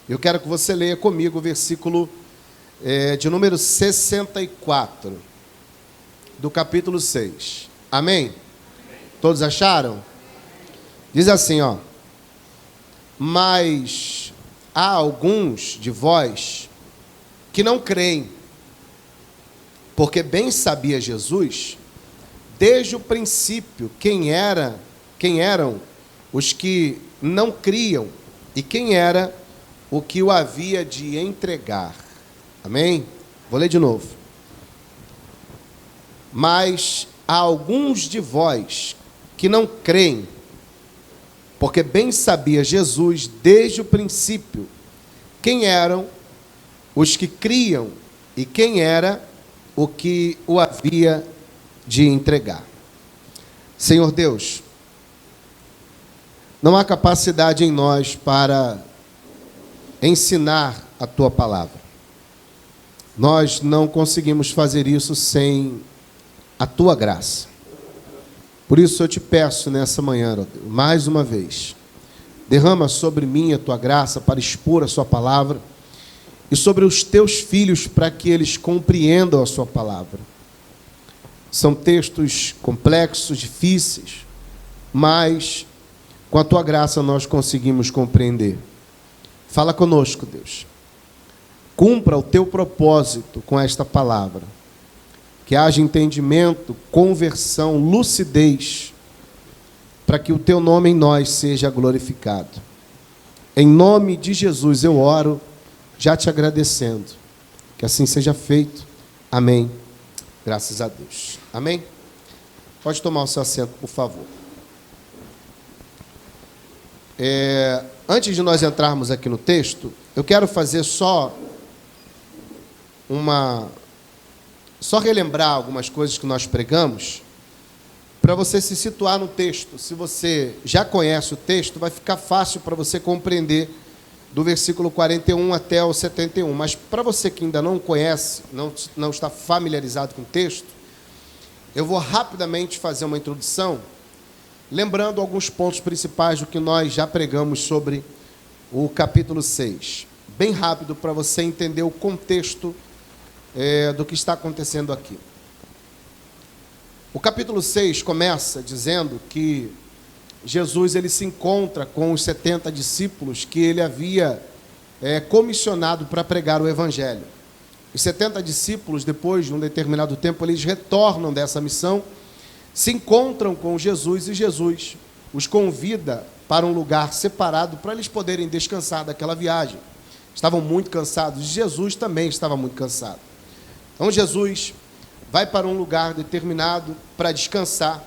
Eu quero que você leia comigo o versículo de número 64, do capítulo 6. Amém? Todos acharam? Diz assim, ó. Mas há alguns de vós que não creem, porque bem sabia Jesus, desde o princípio, quem eram os que não criam e quem era o que o havia de entregar. Amém? Vou ler de novo. Mas há alguns de vós que não creem, porque bem sabia Jesus desde o princípio quem eram os que criam e quem era o que o havia de entregar. Senhor Deus, não há capacidade em nós para ensinar a Tua palavra. Nós não conseguimos fazer isso sem a Tua graça. Por isso eu te peço nessa manhã, ó Deus, mais uma vez, derrama sobre mim a Tua graça para expor a Sua palavra e sobre os Teus filhos para que eles compreendam a Sua palavra. São textos complexos, difíceis, mas com a Tua graça nós conseguimos compreender. Fala conosco, Deus. Cumpra o Teu propósito com esta palavra. Que haja entendimento, conversão, lucidez, para que o Teu nome em nós seja glorificado. Em nome de Jesus eu oro, já te agradecendo. Que assim seja feito. Amém. Graças a Deus. Amém? Pode tomar o seu assento, por favor. Antes de nós entrarmos aqui no texto, eu quero fazer só relembrar algumas coisas que nós pregamos, para você se situar no texto. Se você já conhece o texto, vai ficar fácil para você compreender do versículo 41 até o 71. Mas para você que ainda não conhece, não está familiarizado com o texto, eu vou rapidamente fazer uma introdução, lembrando alguns pontos principais do que nós já pregamos sobre o capítulo 6. Bem rápido, para você entender o contexto do que está acontecendo aqui. O capítulo 6 começa dizendo que Jesus ele se encontra com os 70 discípulos que ele havia comissionado para pregar o Evangelho. Os 70 discípulos, depois de um determinado tempo, eles retornam dessa missão, se encontram com Jesus e Jesus os convida para um lugar separado para eles poderem descansar daquela viagem. Estavam muito cansados e Jesus também estava muito cansado. Então Jesus vai para um lugar determinado para descansar.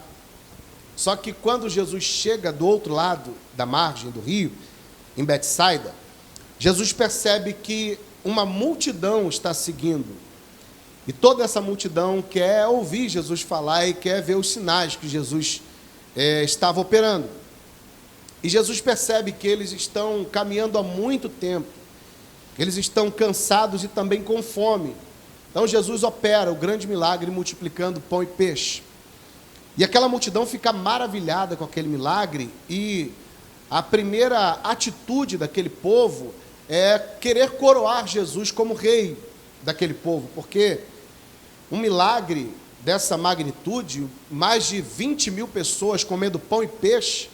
Só que quando Jesus chega do outro lado da margem do rio, em Betsaida, Jesus percebe que uma multidão está seguindo. E toda essa multidão quer ouvir Jesus falar e quer ver os sinais que Jesus estava operando. E Jesus percebe que eles estão caminhando há muito tempo. Eles estão cansados e também com fome. Então Jesus opera o grande milagre multiplicando pão e peixe. E aquela multidão fica maravilhada com aquele milagre e a primeira atitude daquele povo é querer coroar Jesus como rei daquele povo, porque um milagre dessa magnitude, mais de 20 mil pessoas comendo pão e peixe,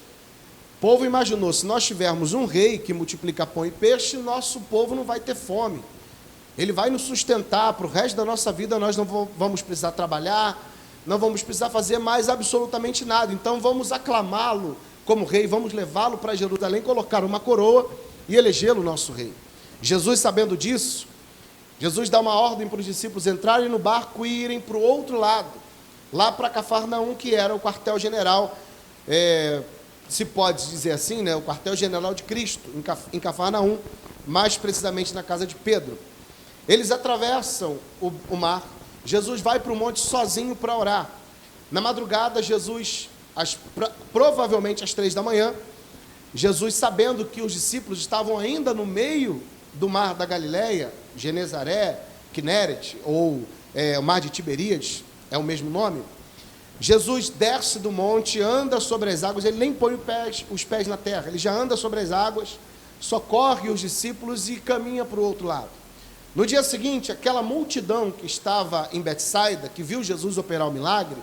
o povo imaginou, se nós tivermos um rei que multiplica pão e peixe, nosso povo não vai ter fome. Ele vai nos sustentar para o resto da nossa vida, nós não vamos precisar trabalhar, não vamos precisar fazer mais absolutamente nada. Então vamos aclamá-lo como rei, vamos levá-lo para Jerusalém, colocar uma coroa e elegê-lo nosso rei. Jesus, sabendo disso, Jesus dá uma ordem para os discípulos entrarem no barco e irem para o outro lado, lá para Cafarnaum, que era o quartel-general, se pode dizer assim, né, o quartel-general de Cristo, em Cafarnaum, mais precisamente na casa de Pedro. Eles atravessam o mar, Jesus vai para o monte sozinho para orar. Na madrugada, Jesus, provavelmente às 3 da manhã, Jesus, sabendo que os discípulos estavam ainda no meio do mar da Galileia, Genezaré, Quinéret, ou o mar de Tiberíades, é o mesmo nome, Jesus desce do monte, anda sobre as águas, ele nem põe os pés na terra, ele já anda sobre as águas, socorre os discípulos e caminha para o outro lado. No dia seguinte, aquela multidão que estava em Betsaida, que viu Jesus operar o milagre,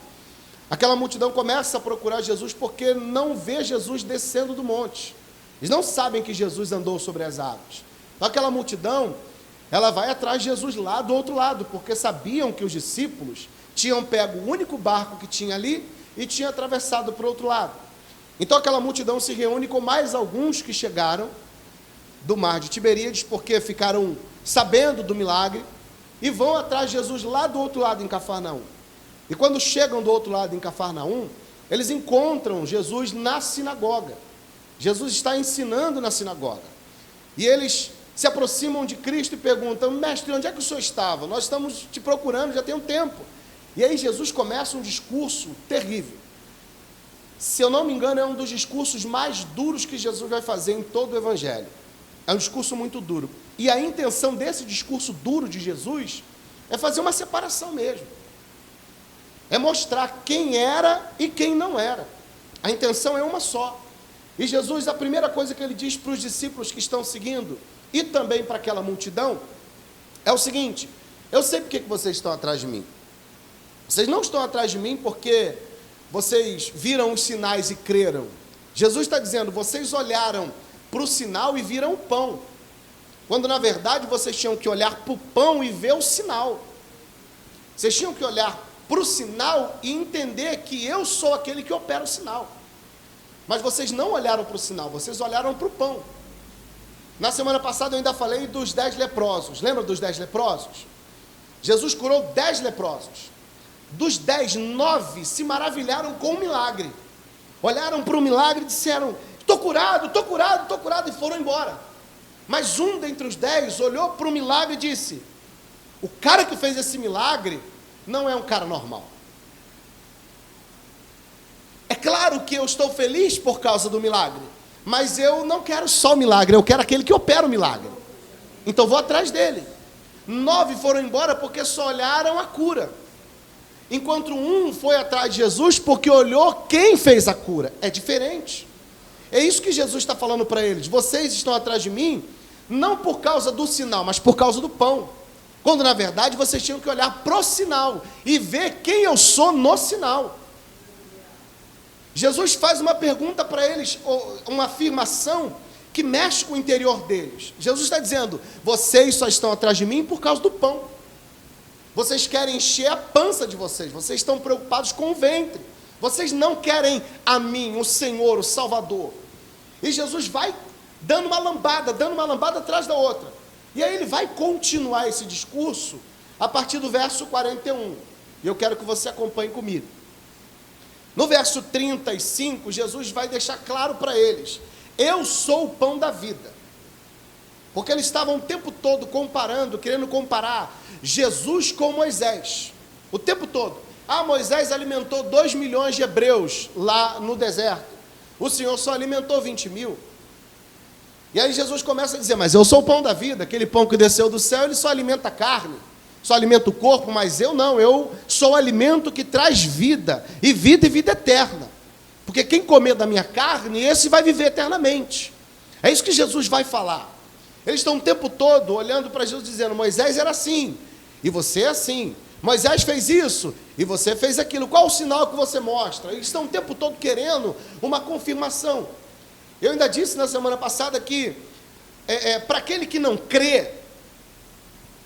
aquela multidão começa a procurar Jesus porque não vê Jesus descendo do monte. Eles não sabem que Jesus andou sobre as águas. Então aquela multidão, ela vai atrás de Jesus lá do outro lado, porque sabiam que os discípulos tinham pego o único barco que tinha ali e tinham atravessado para o outro lado. Então aquela multidão se reúne com mais alguns que chegaram do mar de Tiberíades, porque ficaram sabendo do milagre, e vão atrás de Jesus lá do outro lado, em Cafarnaum. E quando chegam do outro lado, em Cafarnaum, eles encontram Jesus na sinagoga. Jesus está ensinando na sinagoga. E eles se aproximam de Cristo e perguntam: mestre, onde é que o senhor estava? Nós estamos te procurando já tem um tempo. E aí Jesus começa um discurso terrível. Se eu não me engano, é um dos discursos mais duros que Jesus vai fazer em todo o Evangelho. É um discurso muito duro. E a intenção desse discurso duro de Jesus é fazer uma separação mesmo. É mostrar quem era e quem não era. A intenção é uma só. E Jesus, a primeira coisa que ele diz para os discípulos que estão seguindo, e também para aquela multidão, é o seguinte: eu sei porque que vocês estão atrás de mim. Vocês não estão atrás de mim porque vocês viram os sinais e creram. Jesus está dizendo: vocês olharam para o sinal e viram o pão, quando na verdade vocês tinham que olhar para o pão e ver o sinal. Vocês tinham que olhar para o sinal e entender que eu sou aquele que opera o sinal. Mas vocês não olharam para o sinal, vocês olharam para o pão. Na semana passada eu ainda falei dos 10 leprosos. Lembra dos 10 leprosos? Jesus curou 10 leprosos. Dos 10, 9 se maravilharam com o milagre. Olharam para o milagre e disseram: estou curado, estou curado, estou curado, e foram embora. Mas um dentre os 10 olhou para o milagre e disse: o cara que fez esse milagre não é um cara normal. É claro que eu estou feliz por causa do milagre, mas eu não quero só o milagre, eu quero aquele que opera o milagre. Então vou atrás dele. 9 foram embora porque só olharam a cura, enquanto um foi atrás de Jesus porque olhou quem fez a cura. É diferente. É isso que Jesus está falando para eles: vocês estão atrás de mim não por causa do sinal, mas por causa do pão, quando na verdade vocês tinham que olhar para o sinal e ver quem eu sou no sinal. Jesus faz uma pergunta para eles, uma afirmação que mexe com o interior deles. Jesus está dizendo: vocês só estão atrás de mim por causa do pão. Vocês querem encher a pança de vocês, vocês estão preocupados com o ventre, vocês não querem a mim, o Senhor, o Salvador. E Jesus vai dando uma lambada atrás da outra. E aí ele vai continuar esse discurso a partir do verso 41. E eu quero que você acompanhe comigo. No verso 35, Jesus vai deixar claro para eles: eu sou o pão da vida. Porque eles estavam o tempo todo comparando, querendo comparar Jesus com Moisés. O tempo todo. Ah, Moisés alimentou 2 milhões de hebreus lá no deserto. O Senhor só alimentou 20 mil. E aí Jesus começa a dizer: mas eu sou o pão da vida. Aquele pão que desceu do céu, ele só alimenta a carne, só alimenta o corpo, mas eu não. Eu sou o alimento que traz vida e vida eterna. Porque quem comer da minha carne, esse vai viver eternamente. É isso que Jesus vai falar. Eles estão o tempo todo olhando para Jesus dizendo: Moisés era assim, e você é assim. Moisés fez isso, e você fez aquilo. Qual o sinal que você mostra? Eles estão o tempo todo querendo uma confirmação. Eu ainda disse na semana passada que, para aquele que não crê,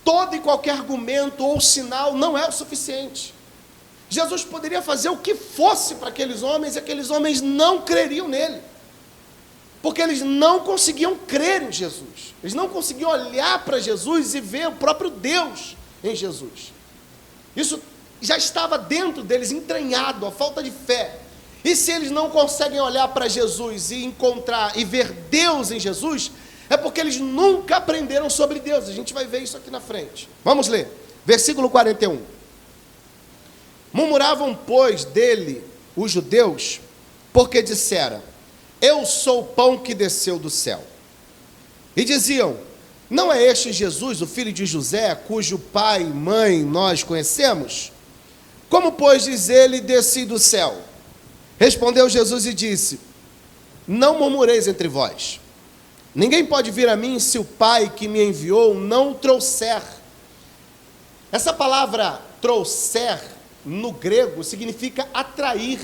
todo e qualquer argumento ou sinal não é o suficiente. Jesus poderia fazer o que fosse para aqueles homens, e aqueles homens não creriam nele. Porque eles não conseguiam crer em Jesus. Eles não conseguiam olhar para Jesus e ver o próprio Deus em Jesus. Isso já estava dentro deles, entranhado, a falta de fé. E se eles não conseguem olhar para Jesus e encontrar e ver Deus em Jesus, é porque eles nunca aprenderam sobre Deus. A gente vai ver isso aqui na frente. Vamos ler. Versículo 41. Murmuravam, pois, dele os judeus, porque disseram: eu sou o pão que desceu do céu. E diziam: não é este Jesus, o filho de José, cujo pai e mãe nós conhecemos? Como, pois, diz ele, desci do céu? Respondeu Jesus e disse: não murmureis entre vós. Ninguém pode vir a mim se o Pai que me enviou não o trouxer. Essa palavra trouxer, no grego, significa atrair.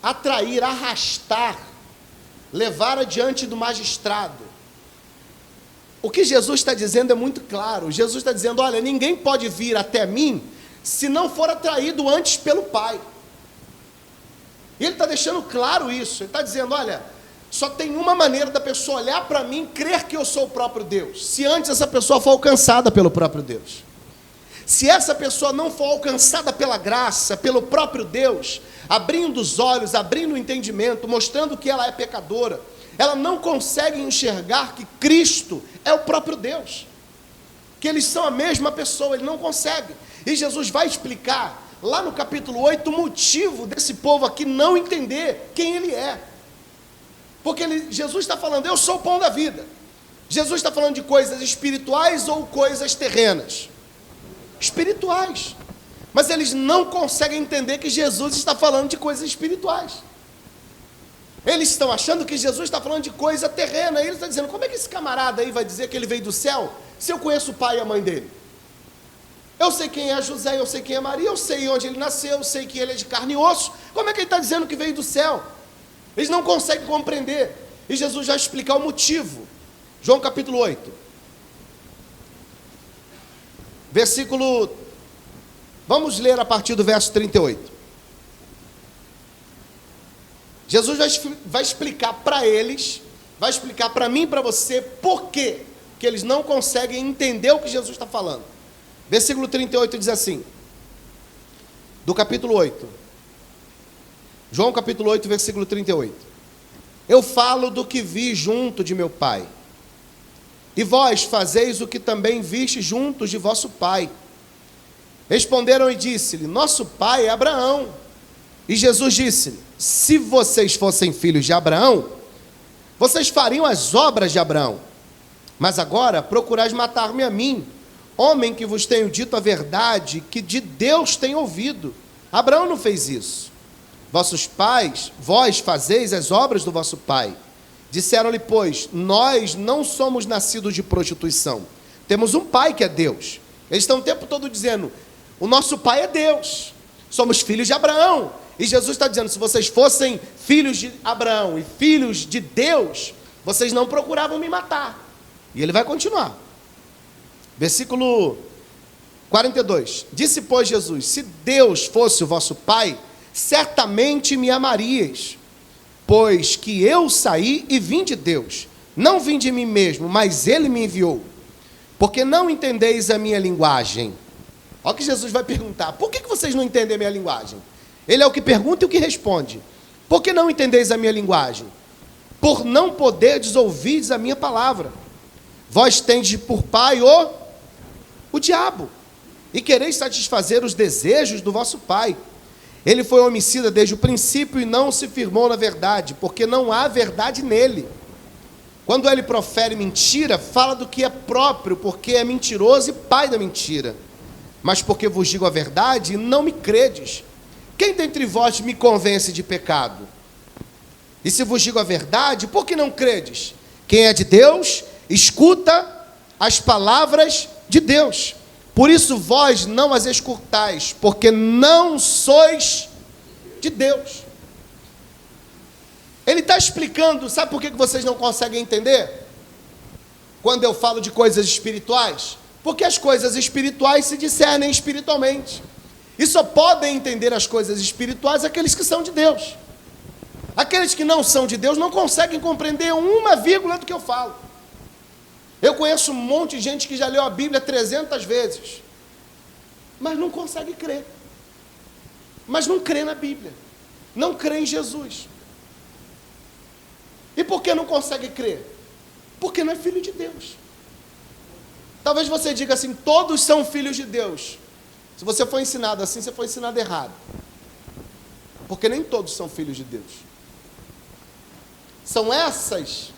Atrair, arrastar, levar adiante do magistrado. O que Jesus está dizendo é muito claro. Jesus está dizendo, olha, ninguém pode vir até mim se não for atraído antes pelo Pai. E ele está deixando claro isso. Ele está dizendo, olha, só tem uma maneira da pessoa olhar para mim e crer que eu sou o próprio Deus. Se antes essa pessoa for alcançada pelo próprio Deus. Se essa pessoa não for alcançada pela graça, pelo próprio Deus, abrindo os olhos, abrindo o entendimento, mostrando que ela é pecadora, ela não consegue enxergar que Cristo é o próprio Deus, que eles são a mesma pessoa, ele não consegue. E Jesus vai explicar, lá no capítulo 8, o motivo desse povo aqui não entender quem ele é. Porque Jesus está falando, eu sou o pão da vida. Jesus está falando de coisas espirituais ou coisas terrenas? Espirituais. Mas eles não conseguem entender que Jesus está falando de coisas espirituais. Eles estão achando que Jesus está falando de coisa terrena. E ele está dizendo, como é que esse camarada aí vai dizer que ele veio do céu, se eu conheço o pai e a mãe dele? Eu sei quem é José, eu sei quem é Maria, eu sei onde ele nasceu, eu sei que ele é de carne e osso. Como é que ele está dizendo que veio do céu? Eles não conseguem compreender. E Jesus vai explicar o motivo. João capítulo 8. Versículo... Vamos ler a partir do verso 38. Jesus vai explicar para eles, vai explicar para mim e para você, por quê que eles não conseguem entender o que Jesus está falando. Versículo 38 diz assim, do capítulo 8. João capítulo 8, versículo 38. Eu falo do que vi junto de meu Pai, e vós fazeis o que também viste juntos de vosso pai. Responderam e disse-lhe, nosso pai é Abraão. E Jesus disse-lhe, se vocês fossem filhos de Abraão, vocês fariam as obras de Abraão. Mas agora procurais matar-me a mim, homem que vos tenho dito a verdade, que de Deus tenho ouvido. Abraão não fez isso. Vossos pais, vós fazeis as obras do vosso pai. Disseram-lhe, pois, nós não somos nascidos de prostituição. Temos um pai que é Deus. Eles estão o tempo todo dizendo, o nosso pai é Deus. Somos filhos de Abraão. E Jesus está dizendo, se vocês fossem filhos de Abraão e filhos de Deus, vocês não procuravam me matar. E ele vai continuar. Versículo 42. Disse, pois, Jesus, se Deus fosse o vosso pai, certamente me amaríeis, pois que eu saí e vim de Deus. Não vim de mim mesmo, mas ele me enviou. Porque não entendeis a minha linguagem. Olha o que Jesus vai perguntar. Por que vocês não entendem a minha linguagem? Ele é o que pergunta e o que responde. Por que não entendeis a minha linguagem? Por não poderdes ouvir a minha palavra. Vós tendes por pai o diabo, e quereis satisfazer os desejos do vosso pai. Ele foi homicida desde o princípio e não se firmou na verdade, porque não há verdade nele. Quando ele profere mentira, fala do que é próprio, porque é mentiroso e pai da mentira. Mas porque vos digo a verdade, não me credes. Quem dentre vós me convence de pecado? E se vos digo a verdade, por que não credes? Quem é de Deus, escuta as palavras de Deus. Por isso vós não as escutais, porque não sois de Deus. Ele está explicando, sabe por que vocês não conseguem entender? Quando eu falo de coisas espirituais? Porque as coisas espirituais se discernem espiritualmente. E só podem entender as coisas espirituais aqueles que são de Deus. Aqueles que não são de Deus não conseguem compreender uma vírgula do que eu falo. Eu conheço um monte de gente que já leu a Bíblia 300 vezes, mas não consegue crer. Mas não crê na Bíblia. Não crê em Jesus. E por que não consegue crer? Porque não é filho de Deus. Talvez você diga assim, todos são filhos de Deus. Se você for ensinado assim, você foi ensinado errado. Porque nem todos são filhos de Deus. São essas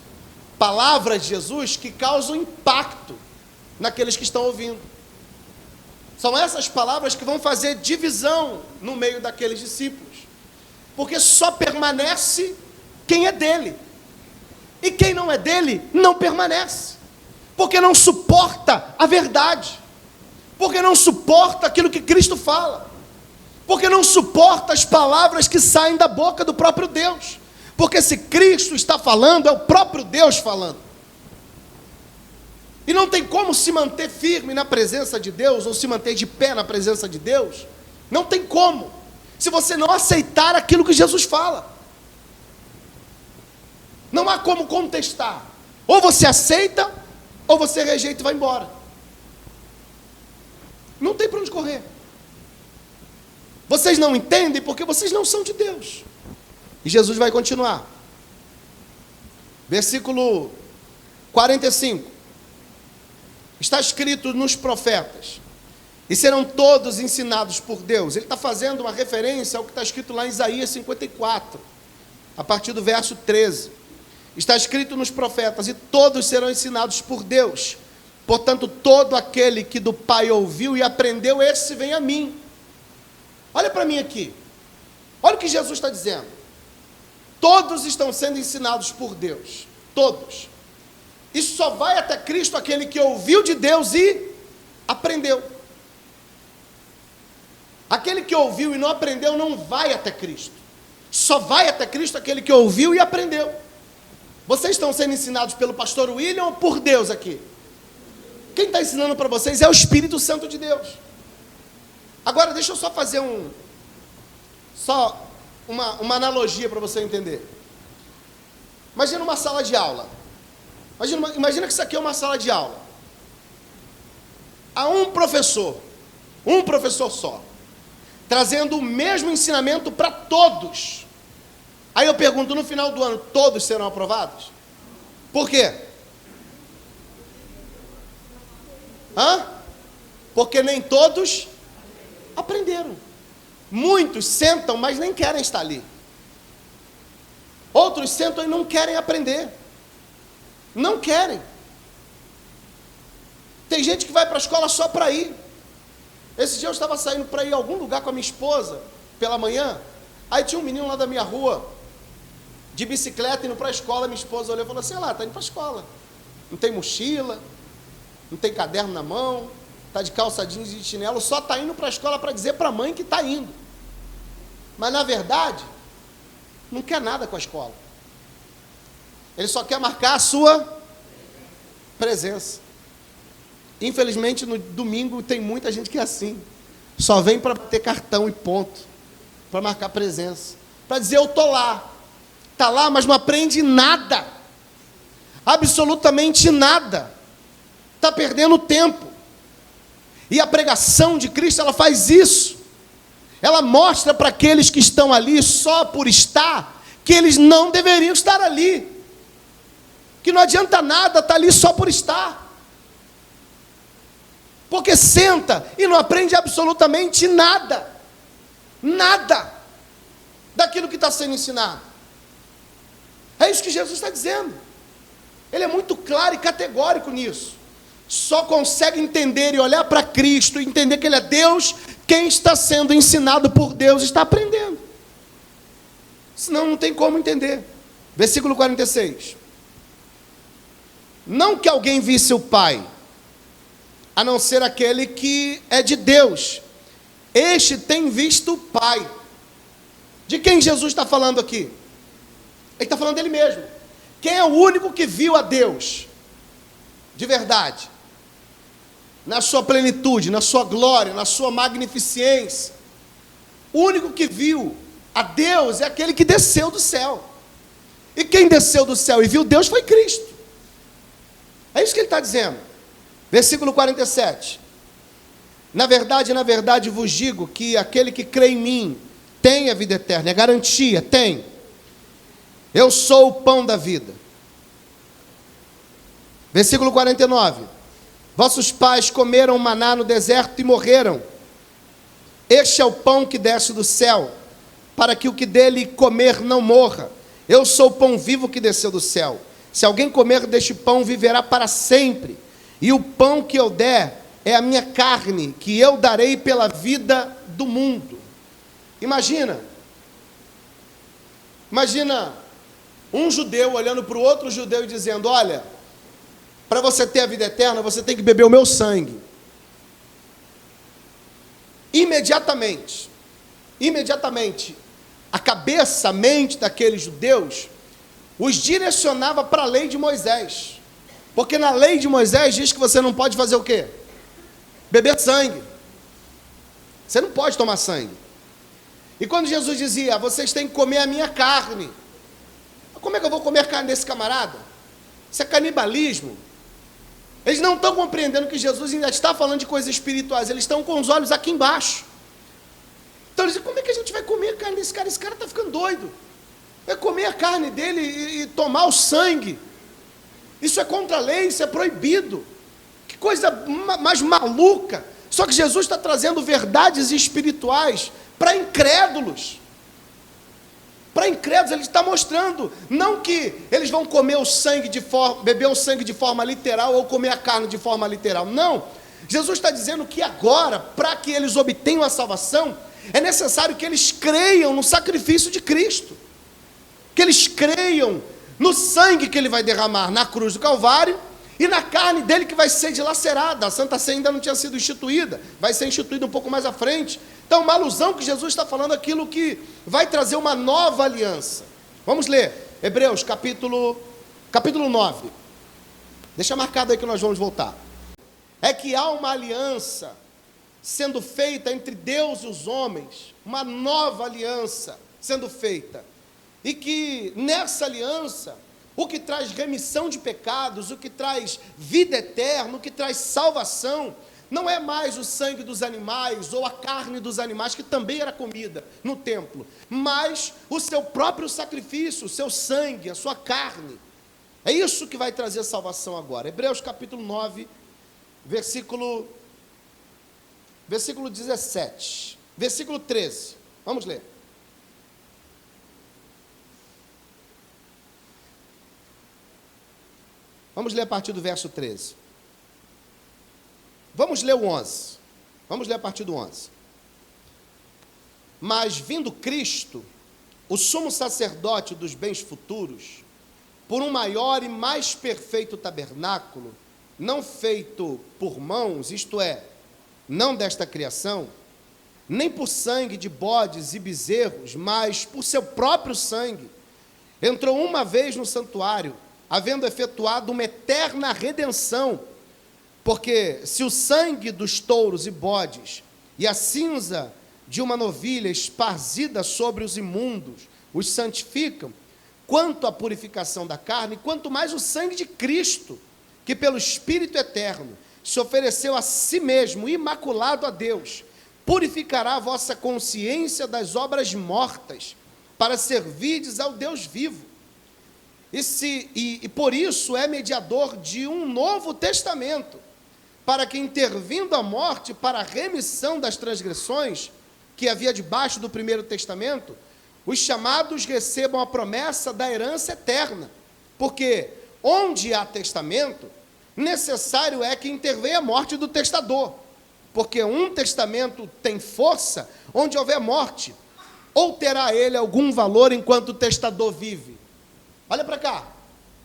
palavras de Jesus que causam impacto naqueles que estão ouvindo. São essas palavras que vão fazer divisão no meio daqueles discípulos. Porque só permanece quem é dele. E quem não é dele, não permanece. Porque não suporta a verdade. Porque não suporta aquilo que Cristo fala. Porque não suporta as palavras que saem da boca do próprio Deus. Porque se Cristo está falando, é o próprio Deus falando. E não tem como se manter firme na presença de Deus, ou se manter de pé na presença de Deus. Não tem como, se você não aceitar aquilo que Jesus fala. Não há como contestar. Ou você aceita, ou você rejeita e vai embora. Não tem para onde correr. Vocês não entendem porque vocês não são de Deus. E Jesus vai continuar. Versículo 45. Está escrito nos profetas: e serão todos ensinados por Deus. Ele está fazendo uma referência ao que está escrito lá em Isaías 54, a partir do verso 13. Está escrito nos profetas: e todos serão ensinados por Deus. Portanto, todo aquele que do Pai ouviu e aprendeu, esse vem a mim. Olha para mim aqui. Olha o que Jesus está dizendo. Todos estão sendo ensinados por Deus. Todos. E só vai até Cristo aquele que ouviu de Deus e aprendeu. Aquele que ouviu e não aprendeu não vai até Cristo. Só vai até Cristo aquele que ouviu e aprendeu. Vocês estão sendo ensinados pelo pastor William ou por Deus aqui? Quem está ensinando para vocês é o Espírito Santo de Deus. Agora deixa eu só fazer uma analogia para você entender. Imagina uma sala de aula. Imagina que isso aqui é uma sala de aula. Há um professor só, trazendo o mesmo ensinamento para todos. Aí eu pergunto, no final do ano, todos serão aprovados? Por quê? Porque nem todos aprenderam. Muitos sentam, mas nem querem estar ali. Outros sentam e não querem aprender. Não querem. Tem gente que vai para a escola só para ir. Esse dia eu estava saindo para ir a algum lugar com a minha esposa, pela manhã. Aí tinha um menino lá da minha rua, de bicicleta, indo para a escola. Minha esposa olhou e falou assim: lá, está indo para a escola. Não tem mochila, não tem caderno na mão, está de calça jeans e de chinelo, só está indo para a escola para dizer para a mãe que está indo. Mas na verdade, não quer nada com a escola. Ele só quer marcar a sua presença. Infelizmente, no domingo tem muita gente que é assim. Só vem para ter cartão e ponto. Para marcar presença. Para dizer, eu estou lá. Está lá, mas não aprende nada. Absolutamente nada. Está perdendo tempo. E a pregação de Cristo, ela faz isso. Ela mostra para aqueles que estão ali só por estar, que eles não deveriam estar ali. Que não adianta nada estar ali só por estar. Porque senta e não aprende absolutamente nada. Nada daquilo que está sendo ensinado. É isso que Jesus está dizendo. Ele é muito claro e categórico nisso. Só consegue entender e olhar para Cristo e entender que Ele é Deus. Quem está sendo ensinado por Deus está aprendendo. Senão não tem como entender. Versículo 46. Não que alguém visse o Pai, a não ser aquele que é de Deus. Este tem visto o Pai. De quem Jesus está falando aqui? Ele está falando dele mesmo. Quem é o único que viu a Deus? De verdade. Na sua plenitude, na sua glória, na sua magnificência. O único que viu a Deus é aquele que desceu do céu. E quem desceu do céu e viu Deus foi Cristo. É isso que ele está dizendo. Versículo 47. Na verdade vos digo que aquele que crê em mim tem a vida eterna. É garantia, tem. Eu sou o pão da vida. Versículo 49. Vossos pais comeram maná no deserto e morreram. Este é o pão que desce do céu, para que o que dele comer não morra. Eu sou o pão vivo que desceu do céu. Se alguém comer deste pão, viverá para sempre. E o pão que eu der é a minha carne, que eu darei pela vida do mundo. Imagina Um judeu olhando para o outro judeu e dizendo: olha, para você ter a vida eterna, você tem que beber o meu sangue. Imediatamente, a cabeça, a mente daqueles judeus os direcionava para a lei de Moisés. Porque na lei de Moisés diz que você não pode fazer o quê? Beber sangue. Você não pode tomar sangue. E quando Jesus dizia: vocês têm que comer a minha carne. Como é que eu vou comer a carne desse camarada? Isso é canibalismo. Eles não estão compreendendo que Jesus ainda está falando de coisas espirituais. Eles estão com os olhos aqui embaixo. Então eles dizem: como é que a gente vai comer a carne desse cara? Esse cara está ficando doido. Vai comer a carne dele e tomar o sangue. Isso é contra a lei, isso é proibido. Que coisa mais maluca. Só que Jesus está trazendo verdades espirituais para incrédulos. Para incrédulos, ele está mostrando, não que eles vão comer o sangue beber o sangue de forma literal ou comer a carne de forma literal. Não. Jesus está dizendo que agora, para que eles obtenham a salvação, é necessário que eles creiam no sacrifício de Cristo. Que eles creiam no sangue que ele vai derramar na cruz do Calvário e na carne dele que vai ser dilacerada. A Santa Ceia ainda não tinha sido instituída, vai ser instituída um pouco mais à frente. Então, uma alusão que Jesus está falando, aquilo que vai trazer uma nova aliança. Vamos ler, Hebreus, capítulo 9. Deixa marcado aí que nós vamos voltar. É que há uma aliança sendo feita entre Deus e os homens, uma nova aliança sendo feita. E que nessa aliança, o que traz remissão de pecados, o que traz vida eterna, o que traz salvação, não é mais o sangue dos animais ou a carne dos animais, que também era comida no templo, mas o seu próprio sacrifício, o seu sangue, a sua carne. É isso que vai trazer salvação agora. Hebreus capítulo 9, versículo 17, versículo 13. Vamos ler. Vamos ler a partir do verso 13. Vamos ler o 11. Vamos ler a partir do 11. Mas vindo Cristo, o sumo sacerdote dos bens futuros, por um maior e mais perfeito tabernáculo, não feito por mãos, isto é, não desta criação, nem por sangue de bodes e bezerros, mas por seu próprio sangue, entrou uma vez no santuário, havendo efetuado uma eterna redenção. Porque se o sangue dos touros e bodes e a cinza de uma novilha esparzida sobre os imundos os santificam, quanto à purificação da carne, quanto mais o sangue de Cristo, que pelo Espírito eterno se ofereceu a si mesmo, imaculado a Deus, purificará a vossa consciência das obras mortas, para servirdes ao Deus vivo. E por isso é mediador de um novo testamento, para que, intervindo a morte para a remissão das transgressões que havia debaixo do primeiro testamento, os chamados recebam a promessa da herança eterna. Porque onde há testamento, necessário é que intervenha a morte do testador. Porque um testamento tem força onde houver morte, ou terá ele algum valor enquanto o testador vive? Olha para cá.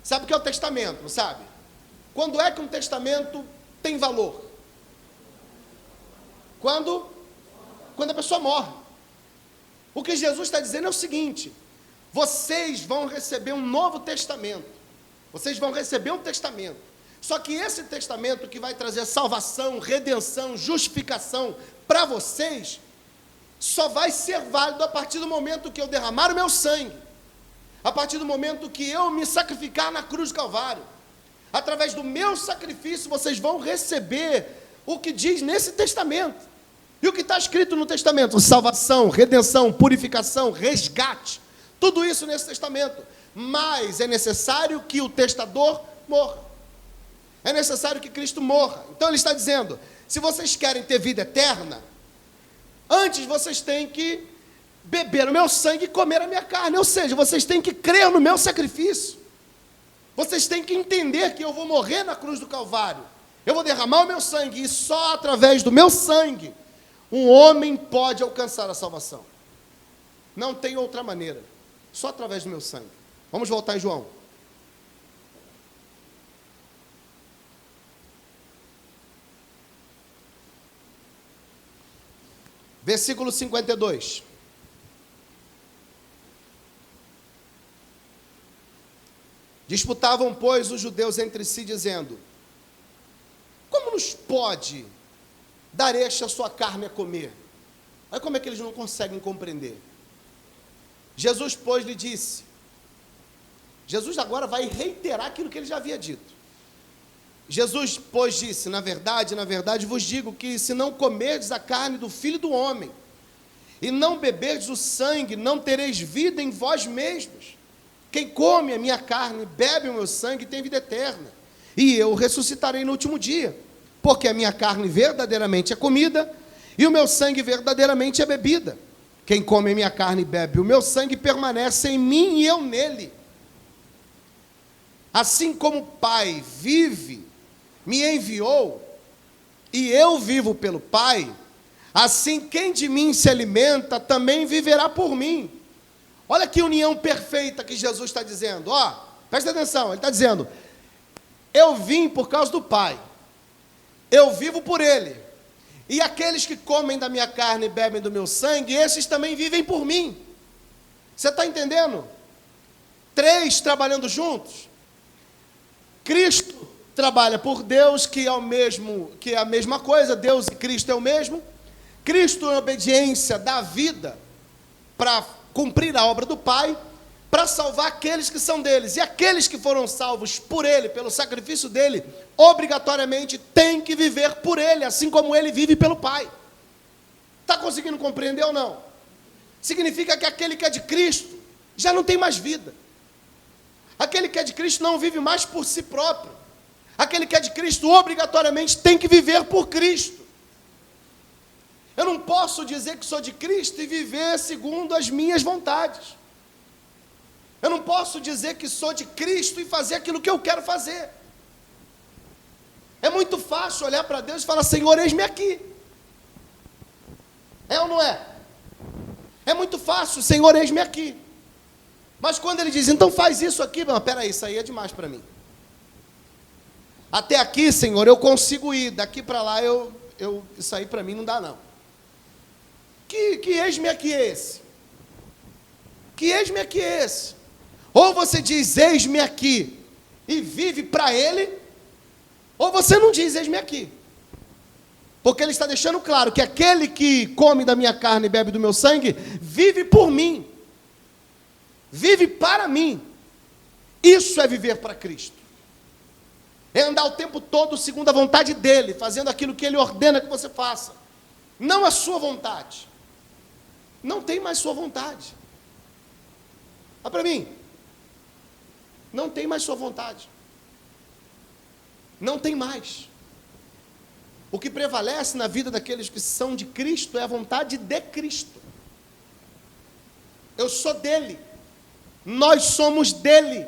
Sabe o que é o testamento, não sabe? Quando é que um testamento tem valor? Quando a pessoa morre. O que Jesus está dizendo é o seguinte: vocês vão receber um novo testamento. Vocês vão receber um testamento. Só que esse testamento que vai trazer salvação, redenção, justificação para vocês, só vai ser válido a partir do momento que eu derramar o meu sangue. A partir do momento que eu me sacrificar na cruz do Calvário. Através do meu sacrifício, vocês vão receber o que diz nesse testamento. E o que está escrito no testamento? Salvação, redenção, purificação, resgate. Tudo isso nesse testamento. Mas é necessário que o testador morra. É necessário que Cristo morra. Então ele está dizendo: se vocês querem ter vida eterna, antes vocês têm que beber o meu sangue e comer a minha carne. Ou seja, vocês têm que crer no meu sacrifício. Vocês têm que entender que eu vou morrer na cruz do Calvário. Eu vou derramar o meu sangue, e só através do meu sangue um homem pode alcançar a salvação. Não tem outra maneira. Só através do meu sangue. Vamos voltar em João. Versículo 52. Disputavam, pois, os judeus entre si, dizendo: como nos pode dar este a sua carne a comer? Olha como é que eles não conseguem compreender. Jesus, pois, lhe disse. Jesus agora vai reiterar aquilo que ele já havia dito. Jesus, pois, disse: na verdade vos digo que se não comerdes a carne do Filho do Homem e não beberdes o sangue, não tereis vida em vós mesmos. Quem come a minha carne, bebe o meu sangue, tem vida eterna, e eu ressuscitarei no último dia, porque a minha carne verdadeiramente é comida, e o meu sangue verdadeiramente é bebida. Quem come a minha carne e bebe o meu sangue, permanece em mim e eu nele. Assim como o Pai vive, me enviou, e eu vivo pelo Pai, assim quem de mim se alimenta, também viverá por mim. Olha que união perfeita que Jesus está dizendo. Ó, presta atenção, ele está dizendo: eu vim por causa do Pai, eu vivo por Ele, e aqueles que comem da minha carne e bebem do meu sangue, esses também vivem por mim. Você está entendendo? Três trabalhando juntos. Cristo trabalha por Deus, que é a mesma coisa, Deus e Cristo é o mesmo. Cristo, em obediência, dá vida para cumprir a obra do Pai, para salvar aqueles que são deles. E aqueles que foram salvos por Ele, pelo sacrifício dEle, obrigatoriamente têm que viver por Ele, assim como Ele vive pelo Pai. Está conseguindo compreender ou não? Significa que aquele que é de Cristo já não tem mais vida. Aquele que é de Cristo não vive mais por si próprio. Aquele que é de Cristo obrigatoriamente tem que viver por Cristo. Eu não posso dizer que sou de Cristo e viver segundo as minhas vontades. Eu não posso dizer que sou de Cristo e fazer aquilo que eu quero fazer. É muito fácil olhar para Deus e falar: Senhor, eis-me aqui. É ou não é? É muito fácil: Senhor, eis-me aqui. Mas quando ele diz: então faz isso aqui, não, peraí, isso aí é demais para mim. Até aqui, Senhor, eu consigo ir, daqui para lá, isso aí para mim não dá não. Que eis-me aqui é esse? Que eis-me aqui é esse? Ou você diz eis-me aqui e vive para Ele, ou você não diz eis-me aqui. Porque Ele está deixando claro que aquele que come da minha carne e bebe do meu sangue, vive por mim. Vive para mim. Isso é viver para Cristo. É andar o tempo todo segundo a vontade dEle, fazendo aquilo que Ele ordena que você faça. Não a sua vontade. Não tem mais sua vontade. Olha para mim. Não tem mais sua vontade. Não tem mais. O que prevalece na vida daqueles que são de Cristo é a vontade de Cristo. Eu sou dele. Nós somos dele.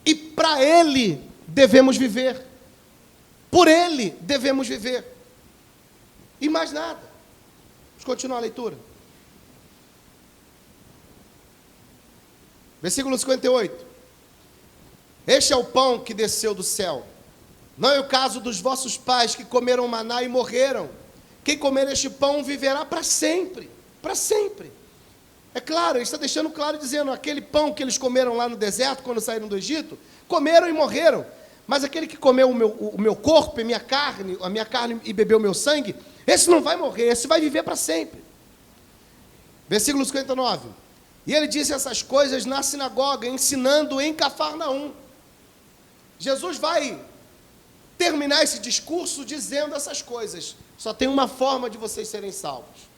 E para ele devemos viver. Por ele devemos viver. E mais nada. Vamos continuar a leitura. Versículo 58. Este é o pão que desceu do céu. Não é o caso dos vossos pais que comeram maná e morreram. Quem comer este pão viverá para sempre. Para sempre. É claro, ele está deixando claro, dizendo: aquele pão que eles comeram lá no deserto, quando saíram do Egito, comeram e morreram. Mas aquele que comeu o meu corpo, a minha carne e bebeu o meu sangue, esse não vai morrer, esse vai viver para sempre. Versículo 59. E ele disse essas coisas na sinagoga, ensinando em Cafarnaum. Jesus vai terminar esse discurso dizendo essas coisas. Só tem uma forma de vocês serem salvos.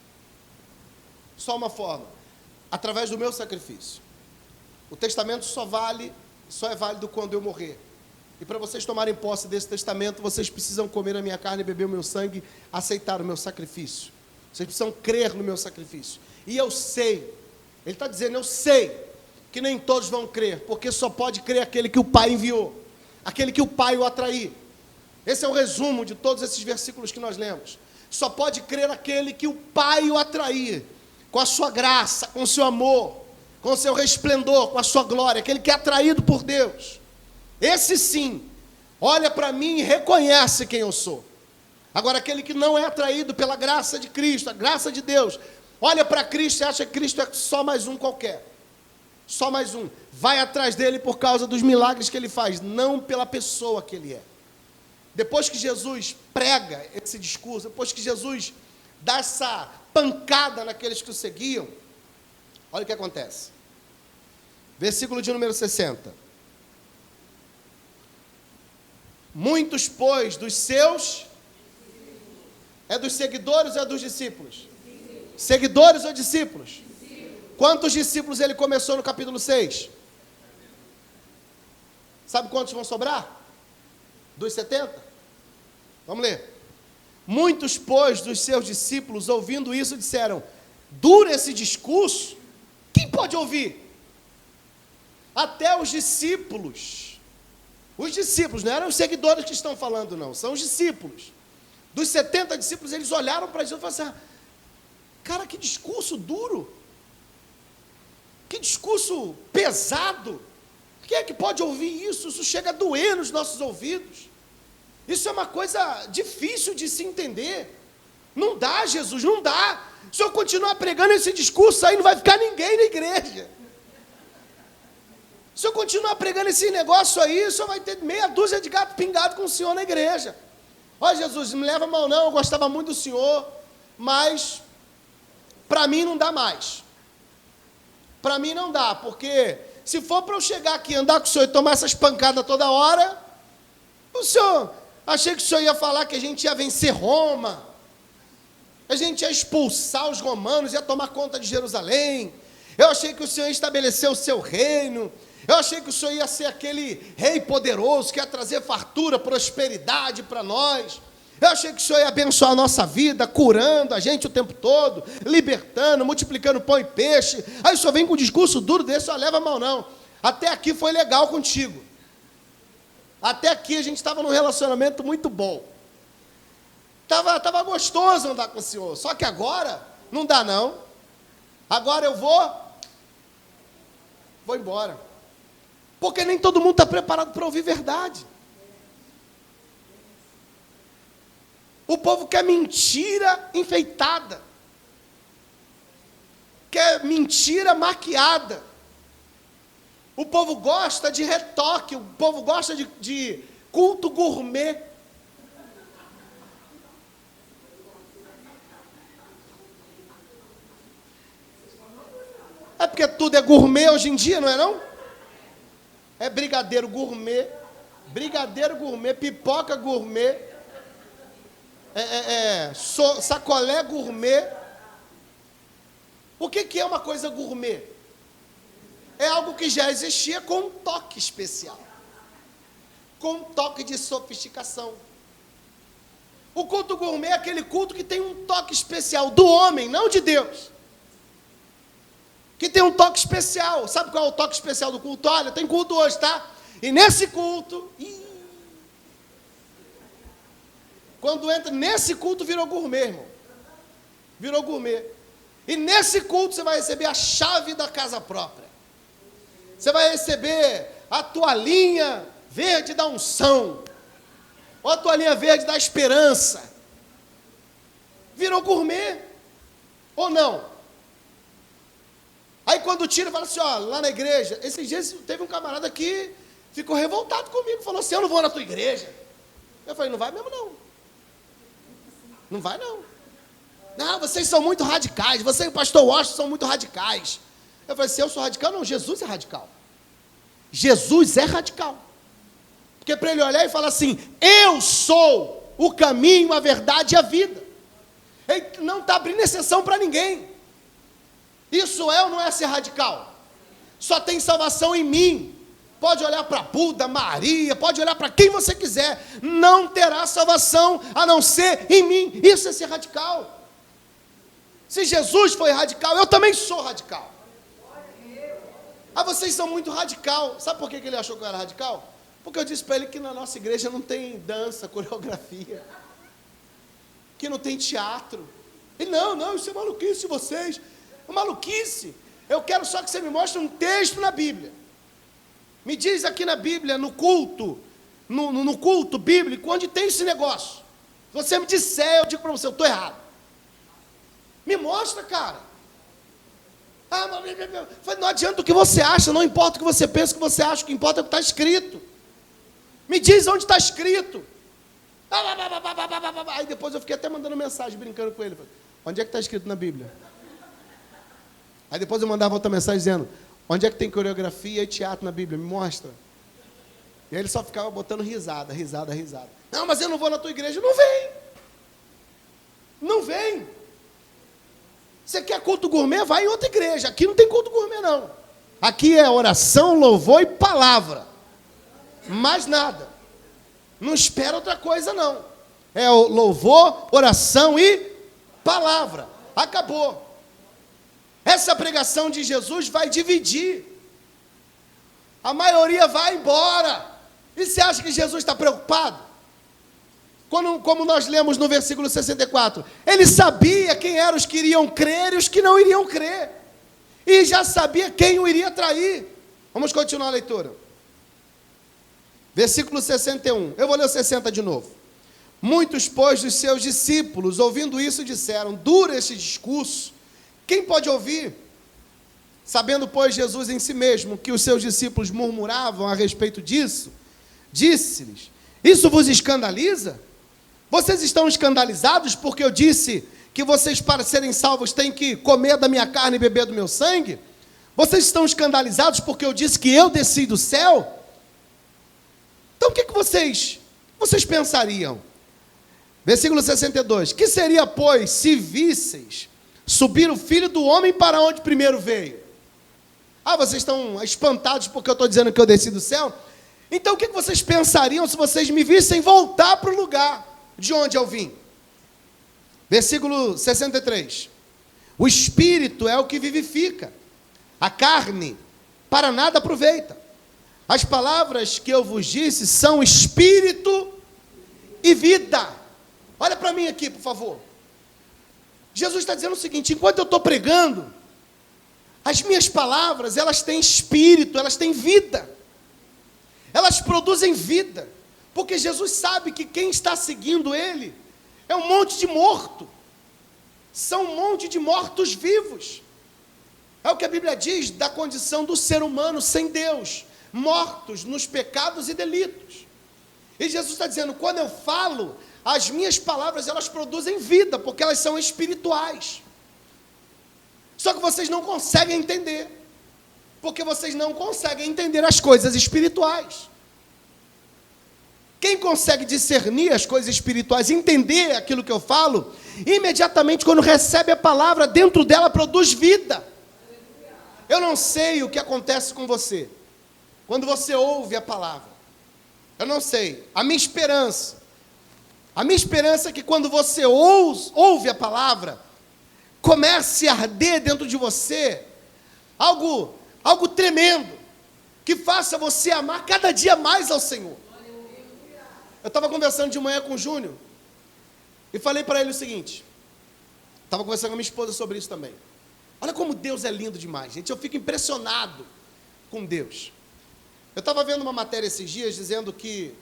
Só uma forma. Através do meu sacrifício. O testamento só é válido quando eu morrer. E para vocês tomarem posse desse testamento, vocês precisam comer a minha carne, beber o meu sangue, aceitar o meu sacrifício. Vocês precisam crer no meu sacrifício. E eu sei, ele está dizendo, eu sei que nem todos vão crer, porque só pode crer aquele que o Pai enviou, aquele que o Pai o atrair. Esse é o resumo de todos esses versículos que nós lemos. Só pode crer aquele que o Pai o atrair, com a sua graça, com o seu amor, com o seu resplendor, com a sua glória, aquele que é atraído por Deus. Esse sim, olha para mim e reconhece quem eu sou. Agora, aquele que não é atraído pela graça de Cristo, a graça de Deus, olha para Cristo e acha que Cristo é só mais um qualquer. Só mais um. Vai atrás dele por causa dos milagres que ele faz, não pela pessoa que ele é. Depois que Jesus prega esse discurso, depois que Jesus dá essa pancada naqueles que o seguiam, olha o que acontece. Versículo de número 60. Muitos, pois, dos seus... É dos seguidores ou é dos discípulos? Seguidores ou discípulos? Quantos discípulos ele começou no capítulo 6? Sabe quantos vão sobrar? Dos 70? Vamos ler. Muitos, pois, dos seus discípulos, ouvindo isso, disseram: dura esse discurso? Quem pode ouvir? Até os discípulos, não eram os seguidores que estão falando, não, são os discípulos. Dos 70 discípulos, eles olharam para Jesus e falaram assim: cara, que discurso duro, que discurso pesado, quem é que pode ouvir isso? Isso chega a doer nos nossos ouvidos, isso é uma coisa difícil de se entender, não dá, Jesus, não dá, se eu continuar pregando esse discurso aí, não vai ficar ninguém na igreja, se eu continuar pregando esse negócio aí, só vai ter meia dúzia de gato pingado com o Senhor na igreja. Ó, Jesus, não me leva mal não, eu gostava muito do Senhor, mas para mim não dá mais. Para mim não dá, porque se for para eu chegar aqui, andar com o Senhor e tomar essas pancadas toda hora, o Senhor, achei que o Senhor ia falar que a gente ia vencer Roma, a gente ia expulsar os romanos, ia tomar conta de Jerusalém, eu achei que o Senhor ia estabelecer o seu reino, eu achei que o Senhor ia ser aquele rei poderoso que ia trazer fartura, prosperidade para nós. Eu achei que o Senhor ia abençoar a nossa vida, curando a gente o tempo todo, libertando, multiplicando pão e peixe. Aí o Senhor vem com um discurso duro desse, só leva mal não. Até aqui foi legal contigo. Até aqui a gente estava num relacionamento muito bom. Tava gostoso andar com o Senhor. Só que agora, não dá não. Agora eu vou embora. Porque nem todo mundo está preparado para ouvir verdade. O povo quer mentira enfeitada. Quer mentira maquiada. O povo gosta de retoque. O povo gosta de culto gourmet. É porque tudo é gourmet hoje em dia, não é não? É brigadeiro gourmet, pipoca gourmet, sacolé gourmet. O que é uma coisa gourmet? É algo que já existia com um toque especial, com um toque de sofisticação. O culto gourmet é aquele culto que tem um toque especial do homem, não de Deus. Que tem um toque especial. Sabe qual é o toque especial do culto? Olha, tem culto hoje, tá? E nesse culto, quando entra nesse culto, virou gourmet, irmão. Virou gourmet. E nesse culto você vai receber a chave da casa própria. Você vai receber a toalhinha verde da unção. Ou a toalhinha verde da esperança. Virou gourmet. Ou não? Aí quando tira, fala assim, ó, lá na igreja, esses dias teve um camarada que ficou revoltado comigo, falou assim, eu não vou na tua igreja. Eu falei, não vai mesmo não. Não vai não. Não, vocês são muito radicais, você e o pastor Washington são muito radicais. Eu falei, se eu sou radical, não, Jesus é radical. Jesus é radical. Porque para ele olhar e falar assim, eu sou o caminho, a verdade e a vida. Ele não está abrindo exceção para ninguém. Isso é ou não é ser radical? Só tem salvação em mim. Pode olhar para Buda, Maria, pode olhar para quem você quiser. Não terá salvação a não ser em mim. Isso é ser radical. Se Jesus foi radical, eu também sou radical. Ah, vocês são muito radical. Sabe por que ele achou que eu era radical? Porque eu disse para ele que na nossa igreja não tem dança, coreografia. Que não tem teatro. Ele, não, isso é maluquice de vocês. Maluquice Eu quero só que você me mostre um texto na Bíblia. Me diz aqui na Bíblia, no culto, no culto bíblico, onde tem esse negócio. Se você me disser, eu digo para você, eu estou errado. Me mostra, cara. Não adianta o que você acha, não importa o que você pensa, o que você acha, o que importa é o que está escrito. Me diz onde está escrito. Aí depois eu fiquei até mandando mensagem, brincando com ele. Onde é que está escrito na Bíblia? Aí depois eu mandava outra mensagem dizendo, onde é que tem coreografia e teatro na Bíblia? Me mostra. E aí ele só ficava botando risada. Não, mas eu não vou na tua igreja. Não vem. Não vem. Você quer culto gourmet? Vai em outra igreja. Aqui não tem culto gourmet, não. Aqui é oração, louvor e palavra. Mais nada. Não espera outra coisa, não. É o louvor, oração e palavra. Acabou. Essa pregação de Jesus vai dividir. A maioria vai embora. E você acha que Jesus está preocupado? Como nós lemos no versículo 64, ele sabia quem eram os que iriam crer e os que não iriam crer. E já sabia quem o iria trair. Vamos continuar a leitura. Versículo 61. Eu vou ler o 60 de novo. Muitos, pois, dos seus discípulos, ouvindo isso, disseram, duro este discurso, quem pode ouvir? Sabendo, pois, Jesus em si mesmo, que os seus discípulos murmuravam a respeito disso, disse-lhes, isso vos escandaliza? Vocês estão escandalizados porque eu disse que vocês, para serem salvos, têm que comer da minha carne e beber do meu sangue? Vocês estão escandalizados porque eu disse que eu desci do céu? Então, o que vocês pensariam? Versículo 62. Que seria, pois, se visseis subir o Filho do Homem para onde primeiro veio? Ah, vocês estão espantados porque eu estou dizendo que eu desci do céu? Então, o que vocês pensariam se vocês me vissem voltar para o lugar de onde eu vim? Versículo 63. O Espírito é o que vivifica. A carne para nada aproveita. As palavras que eu vos disse são espírito e vida. Olha para mim aqui, por favor. Jesus está dizendo o seguinte, enquanto eu estou pregando, as minhas palavras, elas têm espírito, elas têm vida. Elas produzem vida. Porque Jesus sabe que quem está seguindo Ele é um monte de morto. São um monte de mortos vivos. É o que a Bíblia diz da condição do ser humano sem Deus. Mortos nos pecados e delitos. E Jesus está dizendo, quando eu falo, as minhas palavras, elas produzem vida, porque elas são espirituais. Só que vocês não conseguem entender, porque vocês não conseguem entender as coisas espirituais. Quem consegue discernir as coisas espirituais, entender aquilo que eu falo, imediatamente quando recebe a palavra, dentro dela produz vida. Eu não sei o que acontece com você quando você ouve a palavra. Eu não sei. A minha esperança é que quando você ouve a palavra, comece a arder dentro de você algo tremendo, que faça você amar cada dia mais ao Senhor. Eu estava conversando de manhã com o Júnior e falei para ele o seguinte, estava conversando com a minha esposa sobre isso também. Olha como Deus é lindo demais, gente. Eu fico impressionado com Deus. Eu estava vendo uma matéria esses dias dizendo que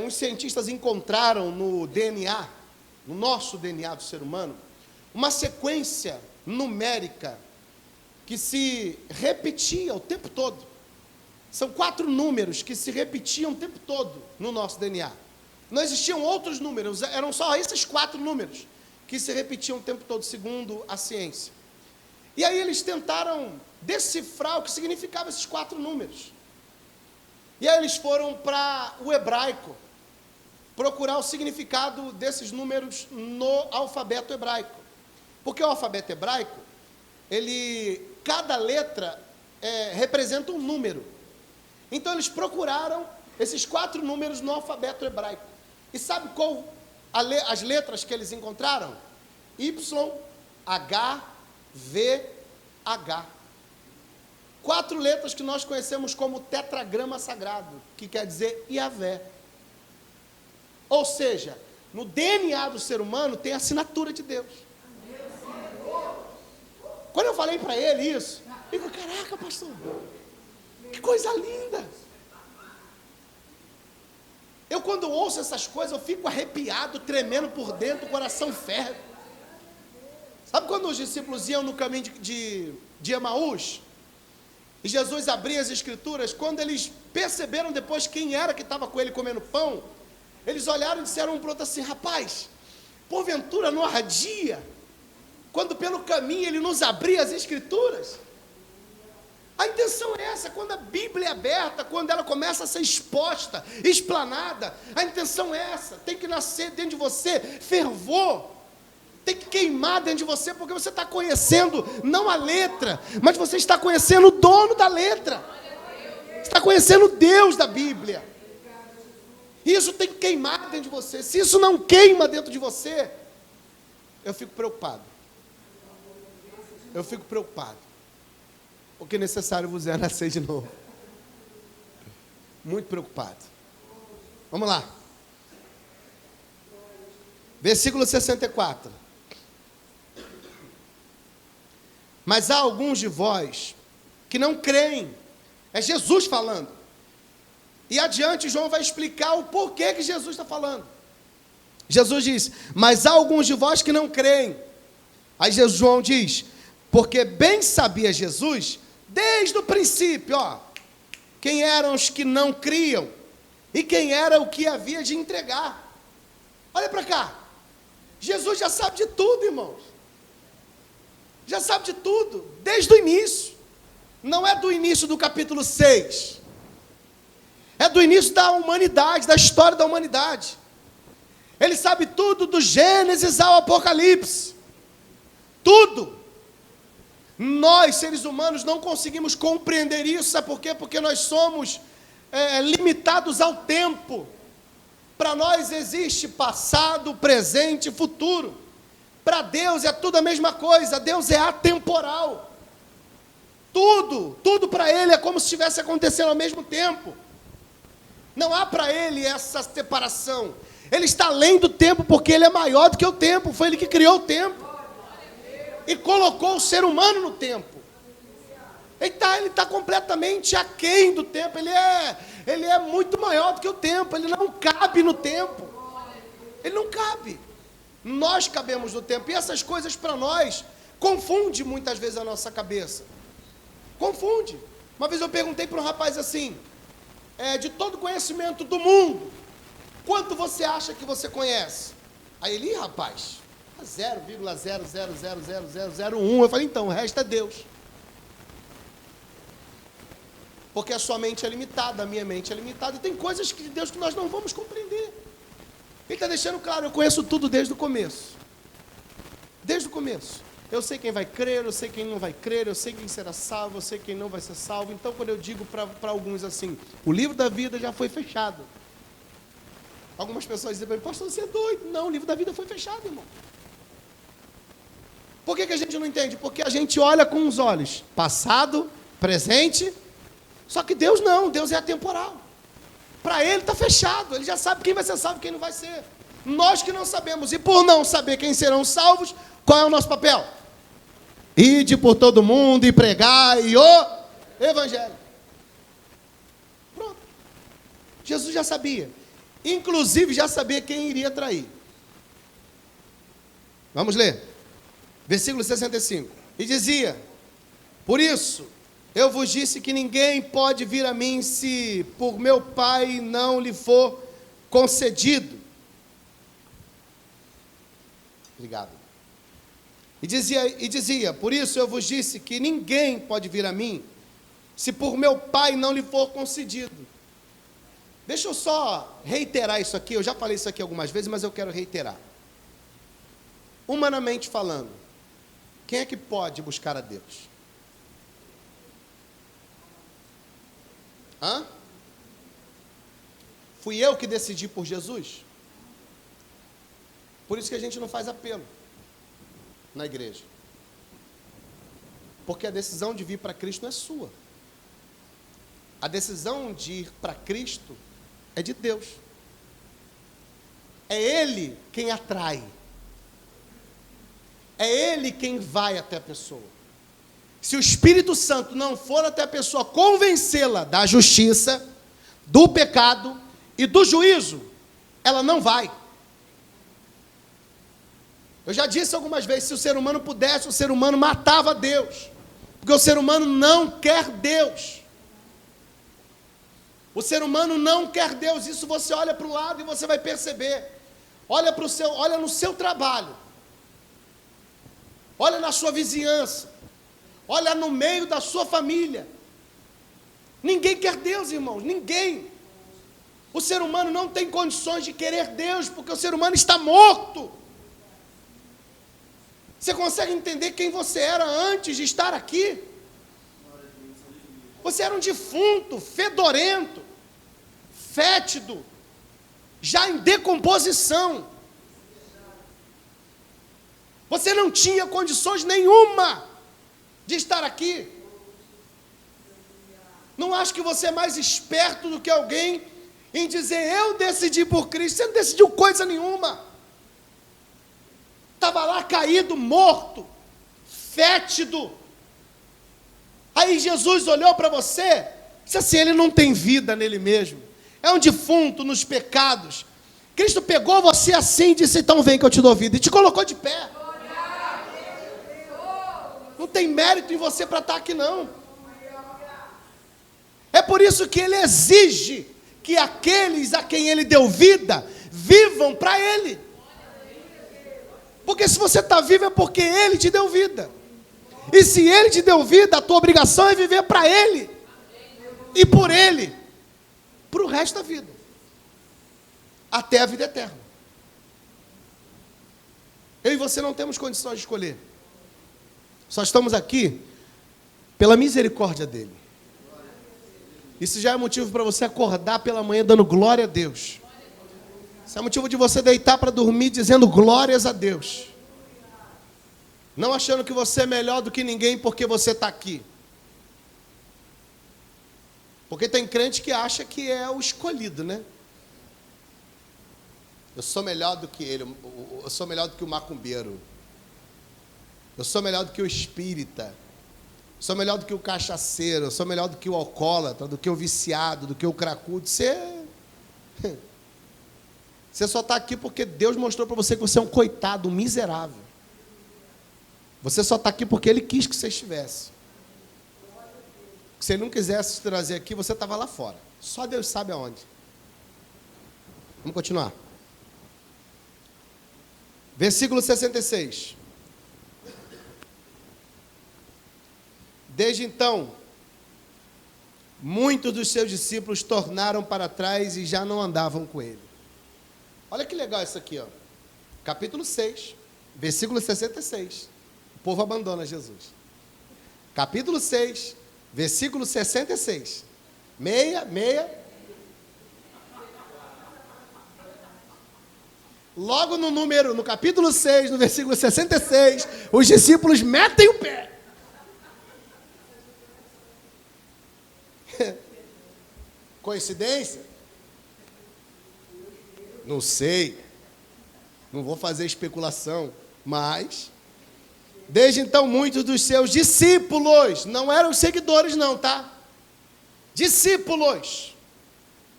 uns cientistas encontraram no DNA, no nosso DNA do ser humano, uma sequência numérica que se repetia o tempo todo. São 4 números que se repetiam o tempo todo no nosso DNA. Não existiam outros números, eram só esses 4 números que se repetiam o tempo todo, segundo a ciência. E aí eles tentaram decifrar o que significavam esses 4 números. E aí eles foram para o hebraico, procurar o significado desses números no alfabeto hebraico. Porque o alfabeto hebraico, cada letra representa um número. Então eles procuraram esses 4 números no alfabeto hebraico. E sabe qual as letras que eles encontraram? Y, H, V, H. 4 letras que nós conhecemos como tetragrama sagrado, que quer dizer Yahvé. Ou seja, no DNA do ser humano tem a assinatura de Deus. Quando eu falei para ele isso, ele falou, caraca, pastor, que coisa linda. Eu quando ouço essas coisas, eu fico arrepiado, tremendo por dentro, o coração ferve. Sabe quando os discípulos iam no caminho de Emaús, e Jesus abria as escrituras, quando eles perceberam depois quem era que estava com ele comendo pão, eles olharam e disseram um para o outro assim, rapaz, porventura não ardia, quando pelo caminho ele nos abria as escrituras? A intenção é essa, quando a Bíblia é aberta, quando ela começa a ser exposta, explanada, a intenção é essa, tem que nascer dentro de você fervor, tem que queimar dentro de você, porque você está conhecendo, não a letra, mas você está conhecendo o dono da letra, você está conhecendo o Deus da Bíblia, isso tem que queimar dentro de você. Se isso não queima dentro de você, eu fico preocupado, porque é necessário vos é nascer de novo, muito preocupado. Vamos lá, versículo 64. Mas há alguns de vós que não creem. É Jesus falando. E adiante João vai explicar o porquê que Jesus está falando. Jesus diz, mas há alguns de vós que não creem. Aí João diz, porque bem sabia Jesus, desde o princípio, quem eram os que não criam, e quem era o que havia de entregar. Olha para cá, Jesus já sabe de tudo, irmãos. Já sabe de tudo, desde o início. Não é do início do capítulo 6. É do início da humanidade, da história da humanidade. Ele sabe tudo do Gênesis ao Apocalipse. Tudo. Nós, seres humanos, não conseguimos compreender isso. Sabe por quê? Porque nós somos limitados ao tempo. Para nós existe passado, presente e futuro. Para Deus é tudo a mesma coisa. Deus é atemporal. Tudo para Ele é como se estivesse acontecendo ao mesmo tempo. Não há para Ele essa separação. Ele está além do tempo, porque Ele é maior do que o tempo. Foi Ele que criou o tempo e colocou o ser humano no tempo. Ele está completamente aquém do tempo. Ele é muito maior do que o tempo. Ele não cabe no tempo. Ele não cabe. Nós cabemos no tempo, e essas coisas para nós confunde muitas vezes a nossa cabeça, confunde. Uma vez eu perguntei para um rapaz assim, de todo conhecimento do mundo, quanto você acha que você conhece? Aí ele, rapaz, 0,0000001, eu falei, então, o resto é Deus, porque a sua mente é limitada, a minha mente é limitada, e tem coisas de Deus que nós não vamos compreender. Ele está deixando claro, eu conheço tudo desde o começo. Desde o começo. Eu sei quem vai crer, eu sei quem não vai crer, eu sei quem será salvo, eu sei quem não vai ser salvo. Então, quando eu digo para alguns assim, o livro da vida já foi fechado. Algumas pessoas dizem para mim, pastor, você é doido. Não, o livro da vida foi fechado, irmão. Por que a gente não entende? Porque a gente olha com os olhos passado, presente, só que Deus não, Deus é atemporal. Para Ele está fechado, Ele já sabe quem vai ser salvo e quem não vai ser. Nós que não sabemos, e por não saber quem serão salvos, qual é o nosso papel? Ide por todo mundo e pregai o Evangelho. Pronto. Jesus já sabia. Inclusive já sabia quem iria trair. Vamos ler. Versículo 65. E dizia, por isso, eu vos disse que ninguém pode vir a mim se por meu Pai não lhe for concedido. Obrigado. E dizia, por isso eu vos disse que ninguém pode vir a mim se por meu Pai não lhe for concedido. Deixa eu só reiterar isso aqui, eu já falei isso aqui algumas vezes, mas eu quero reiterar. Humanamente falando, quem é que pode buscar a Deus? Fui eu que decidi por Jesus? Por isso que a gente não faz apelo na igreja. Porque a decisão de vir para Cristo não é sua. A decisão de ir para Cristo é de Deus. É Ele quem atrai. É Ele quem vai até a pessoa. Se o Espírito Santo não for até a pessoa convencê-la da justiça, do pecado e do juízo, ela não vai. Eu já disse algumas vezes, se o ser humano pudesse, o ser humano matava Deus. Porque o ser humano não quer Deus. O ser humano não quer Deus. Isso você olha para o lado e você vai perceber. Olha no seu trabalho. Olha na sua vizinhança. Olha no meio da sua família. Ninguém quer Deus, irmãos. Ninguém. O ser humano não tem condições de querer Deus, porque o ser humano está morto. Você consegue entender quem você era antes de estar aqui? Você era um defunto, fedorento, fétido, já em decomposição. Você não tinha condições nenhuma de estar aqui. Não acho que você é mais esperto do que alguém em dizer, eu decidi por Cristo. Você não decidiu coisa nenhuma. Estava lá caído, morto, fétido. Aí Jesus olhou para você, disse assim, ele não tem vida nele mesmo, é um defunto nos pecados. Cristo pegou você assim e disse, então vem que eu te dou vida, e te colocou de pé. Não tem mérito em você para estar aqui não. É por isso que ele exige que aqueles a quem ele deu vida, vivam para ele. Porque se você está vivo é porque ele te deu vida. E se ele te deu vida, a tua obrigação é viver para ele. E por ele. Para o resto da vida. Até a vida eterna. Eu e você não temos condições de escolher. Só estamos aqui pela misericórdia dele. Isso já é motivo para você acordar pela manhã dando glória a Deus. Isso é motivo de você deitar para dormir dizendo glórias a Deus. Não achando que você é melhor do que ninguém porque você está aqui. Porque tem crente que acha que é o escolhido, né? Eu sou melhor do que ele, eu sou melhor do que o macumbeiro. Eu sou melhor do que o espírita. Eu sou melhor do que o cachaceiro. Eu sou melhor do que o alcoólatra, do que o viciado, do que o cracudo. Você só está aqui porque Deus mostrou para você que você é um coitado, um miserável. Você só está aqui porque Ele quis que você estivesse. Se Ele não quisesse te trazer aqui, você estava lá fora. Só Deus sabe aonde. Vamos continuar. Versículo 66. Desde então, muitos dos seus discípulos tornaram para trás e já não andavam com Ele. Olha que legal isso aqui, ó. Capítulo 6, versículo 66. O povo abandona Jesus. Capítulo 6, versículo 66. Logo no capítulo 6, no versículo 66, os discípulos metem o pé. Coincidência? Não sei. Não vou fazer especulação, mas desde então muitos dos seus discípulos, não eram seguidores não, tá? Discípulos.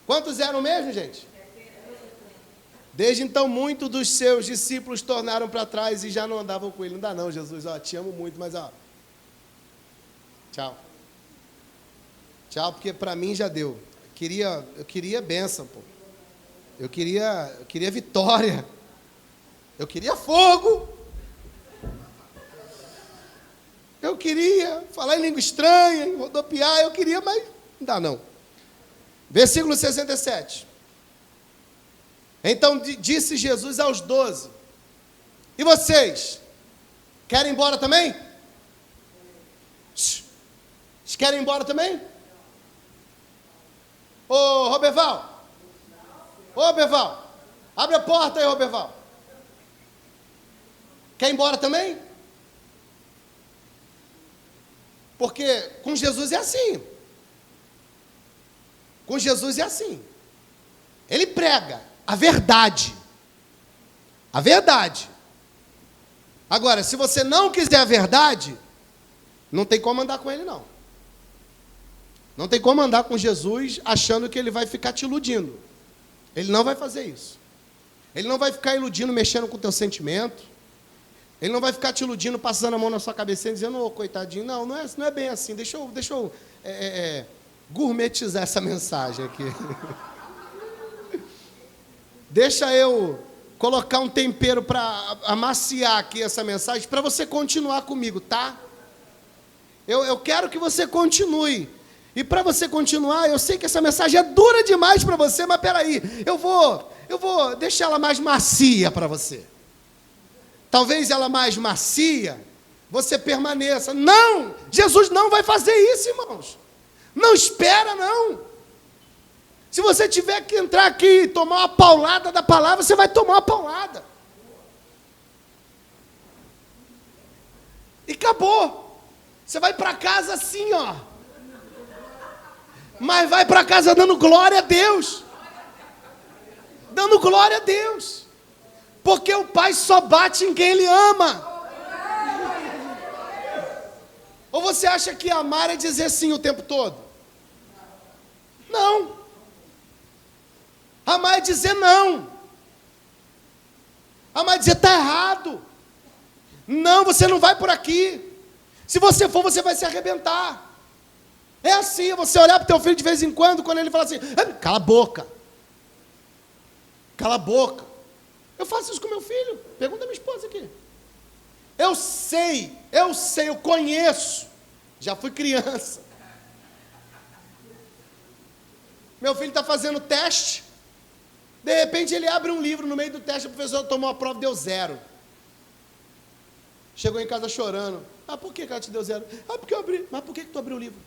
Quantos eram mesmo, gente? Desde então muitos dos seus discípulos tornaram para trás e já não andavam com ele. Não dá não, Jesus, ó, te amo muito, mas ó, tchau. Tchau, porque para mim já deu. Eu queria bênção, pô. Eu queria vitória. Eu queria fogo. Eu queria falar em língua estranha, rodopiar, eu queria, mas não dá não. Versículo 67. Então disse Jesus aos 12: e vocês? Querem ir embora também? Vocês querem ir embora também? Ô, Roberval. Ô, Roberval. Abre a porta aí, Roberval. Quer ir embora também? Porque com Jesus é assim. Com Jesus é assim. Ele prega a verdade. A verdade. Agora, se você não quiser a verdade, Não tem como andar com ele, não. Não tem como andar com Jesus achando que ele vai ficar te iludindo. Ele não vai fazer isso. Ele não vai ficar iludindo, mexendo com o teu sentimento. Ele não vai ficar te iludindo, passando a mão na sua cabeça e dizendo, ô, coitadinho. Não, não é bem assim. Deixa eu gourmetizar essa mensagem aqui. Deixa eu colocar um tempero para amaciar aqui essa mensagem, para você continuar comigo, tá? Eu quero que você continue. E para você continuar, eu sei que essa mensagem é dura demais para você, mas peraí, eu vou deixar ela mais macia para você. Talvez ela mais macia, você permaneça. Não! Jesus não vai fazer isso, irmãos. Não espera, não. Se você tiver que entrar aqui e tomar uma paulada da palavra, você vai tomar uma paulada. E acabou. Você vai para casa assim, ó. Mas vai para casa dando glória a Deus. Dando glória a Deus. Porque o Pai só bate em quem Ele ama. Ou você acha que amar é dizer sim o tempo todo? Não. Amar é dizer não. Amar é dizer está errado. Não, você não vai por aqui. Se você for, você vai se arrebentar. É assim, você olhar para o teu filho de vez em quando ele fala assim, cala a boca. Cala a boca. Eu faço isso com meu filho. Pergunta a minha esposa aqui. Eu sei, eu conheço. Já fui criança. Meu filho está fazendo teste. De repente ele abre um livro no meio do teste, o professor tomou a prova e deu 0. Chegou em casa chorando. Por que ela te deu 0? Porque eu abri. Mas por que tu abriu o livro?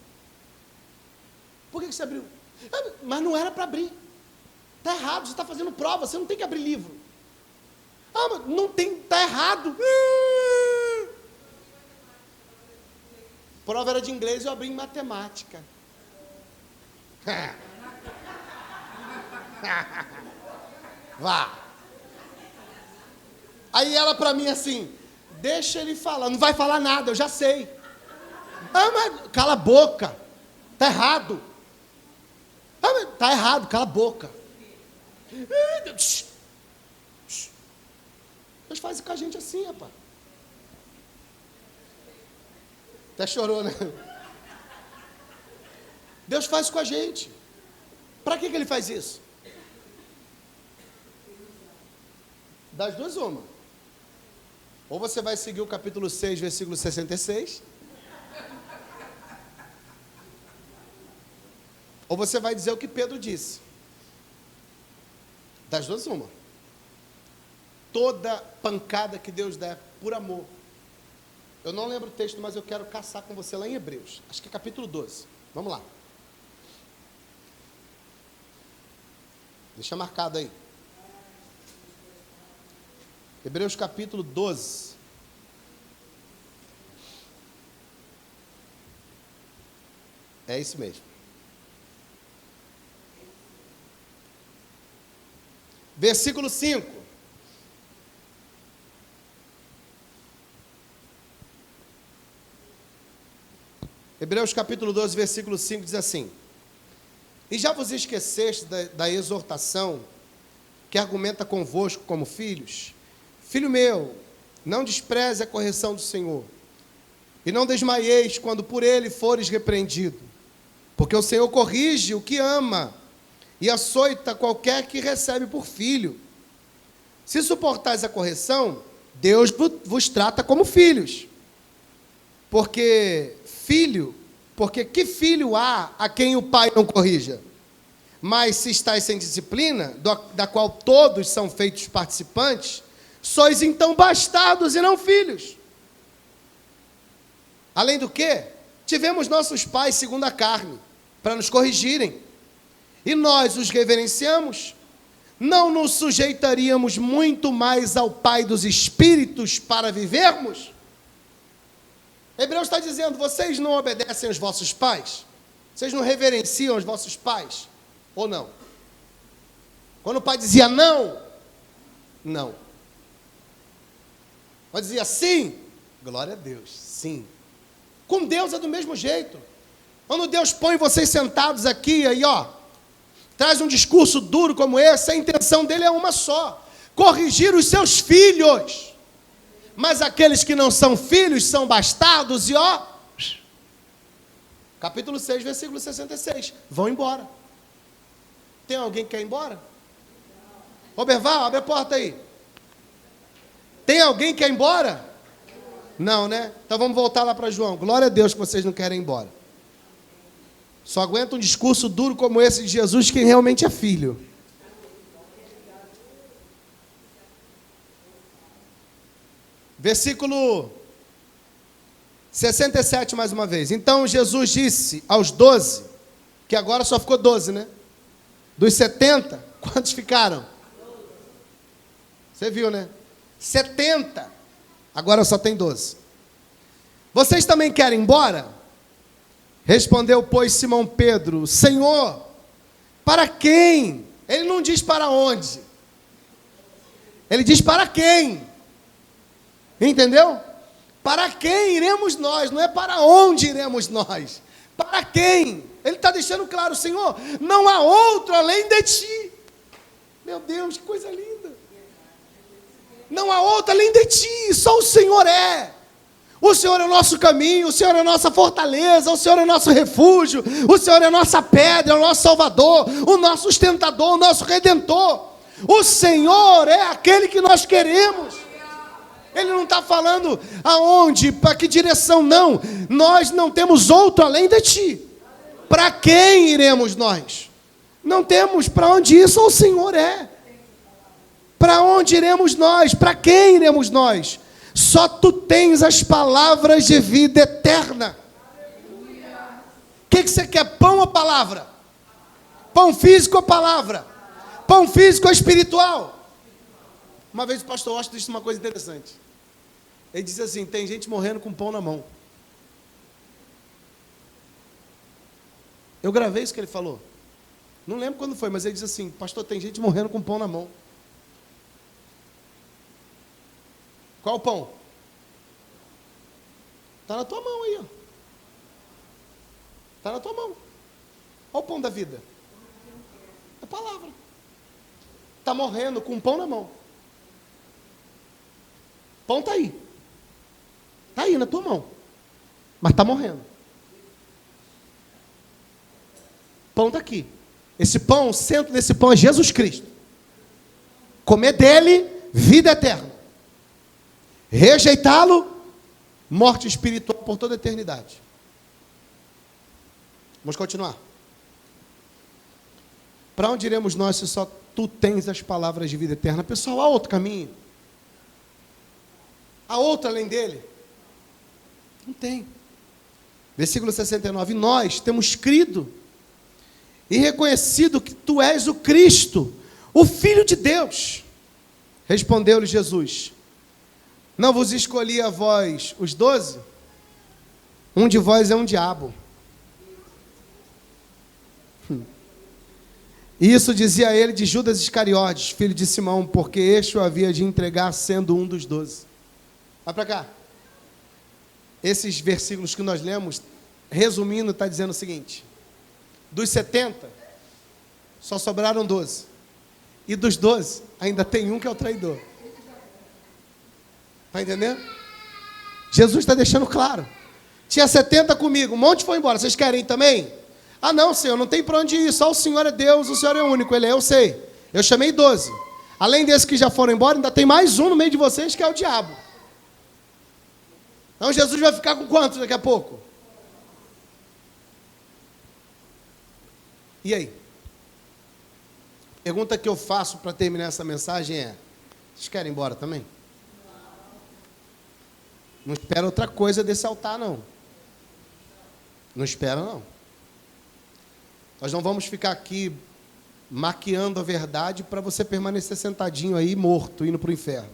Por que você abriu? Mas não era para abrir. Está errado, você está fazendo prova, você não tem que abrir livro. Mas não tem, está errado. Prova era de inglês, eu abri em matemática. Vá. Aí ela para mim assim, deixa ele falar, não vai falar nada, eu já sei. Mas cala a boca, está errado. Está errado, cala a boca. Deus faz com a gente assim, rapaz. Até chorou, né? Deus faz com a gente. Para que Ele faz isso? Das duas, uma. Ou você vai seguir o capítulo 6, versículo 66. Ou você vai dizer o que Pedro disse. Das duas, uma. Toda pancada que Deus der por amor. Eu não lembro o texto, mas eu quero caçar com você lá em Hebreus. Acho que é capítulo 12. Vamos lá. Deixa marcado aí. Hebreus capítulo 12. É isso mesmo. Versículo 5. Hebreus capítulo 12, versículo 5 diz assim: E já vos esqueceste da exortação que argumenta convosco como filhos? Filho meu, não despreze a correção do Senhor, e não desmaieis quando por ele fores repreendido, porque o Senhor corrige o que ama, e açoita qualquer que recebe por filho. Se suportais a correção, Deus vos trata como filhos. Porque que filho há a quem o pai não corrija? Mas se estáis sem disciplina, da qual todos são feitos participantes, sois então bastardos e não filhos. Além do que, tivemos nossos pais segundo a carne, para nos corrigirem, e nós os reverenciamos. Não nos sujeitaríamos muito mais ao Pai dos Espíritos para vivermos? Hebreus está dizendo, vocês não obedecem aos vossos pais? Vocês não reverenciam os vossos pais? Ou não? Quando o pai dizia não, não. Quando dizia sim, glória a Deus, sim. Com Deus é do mesmo jeito. Quando Deus põe vocês sentados aqui, aí traz um discurso duro como esse, a intenção dele é uma só: corrigir os seus filhos. Mas aqueles que não são filhos, são bastardos, capítulo 6, versículo 66, vão embora. Tem alguém que quer ir embora? Ô Berval, abre a porta aí. Tem alguém que quer ir embora? Não, né? Então vamos voltar lá para João. Glória a Deus que vocês não querem ir embora. Só aguenta um discurso duro como esse de Jesus quem realmente é filho. Versículo 67 mais uma vez. Então Jesus disse aos 12, que agora só ficou 12, né? Dos 70, quantos ficaram? Você viu, né? 70, agora só tem 12. Vocês também querem ir embora? Respondeu, pois, Simão Pedro: Senhor, para quem? Ele não diz para onde. Ele diz para quem. Entendeu? Para quem iremos nós? Não é para onde iremos nós. Para quem? Ele está deixando claro: Senhor, não há outro além de ti. Meu Deus, que coisa linda. Não há outro além de ti, só o Senhor é. O Senhor é o nosso caminho, o Senhor é a nossa fortaleza, o Senhor é o nosso refúgio, o Senhor é a nossa pedra, o nosso Salvador, o nosso sustentador, o nosso Redentor. O Senhor é aquele que nós queremos. Ele não está falando aonde, para que direção, não. Nós não temos outro além de ti. Para quem iremos nós? Não temos para onde ir, só o Senhor é. Para onde iremos nós? Para quem iremos nós? Só tu tens as palavras de vida eterna. O que você quer? Pão ou palavra? Pão físico ou palavra? Pão físico ou espiritual? Uma vez o pastor Austin disse uma coisa interessante. Ele disse assim: tem gente morrendo com pão na mão. Eu gravei isso que ele falou. Não lembro quando foi, mas ele disse assim: pastor, tem gente morrendo com pão na mão. Qual o pão? Está na tua mão aí, ó. Está na tua mão. Olha o pão da vida. É a palavra. Está morrendo com um pão na mão. Pão está aí. Está aí na tua mão. Mas está morrendo. Pão está aqui. Esse pão, o centro desse pão é Jesus Cristo. Comer dele, vida eterna. Rejeitá-lo, morte espiritual por toda a eternidade. Vamos continuar. Para onde iremos nós se só tu tens as palavras de vida eterna? Pessoal, há outro caminho? Há outro além dele? Não tem. Versículo 69. Nós temos crido e reconhecido que tu és o Cristo, o Filho de Deus. Respondeu-lhe Jesus: não vos escolhi a vós os 12? Um de vós é um diabo. Isso dizia ele de Judas Iscariotes, filho de Simão, porque este o havia de entregar sendo um dos 12. Vai para cá. Esses versículos que nós lemos, resumindo, está dizendo o seguinte: dos 70, só sobraram 12. E dos 12, ainda tem um que é o traidor. Está entendendo? Jesus está deixando claro. Tinha 70 comigo, um monte foi embora. Vocês querem ir também? Ah não, Senhor, não tem para onde ir. Só o Senhor é Deus, o Senhor é único. Ele é, eu sei. Eu chamei 12. Além desses que já foram embora, ainda tem mais um no meio de vocês, que é o diabo. Então Jesus vai ficar com quantos daqui a pouco? E aí? Pergunta que eu faço para terminar essa mensagem é: vocês querem ir embora também? Não espera outra coisa desse altar, não. Não espera, não. Nós não vamos ficar aqui maquiando a verdade para você permanecer sentadinho aí, morto, indo para o inferno.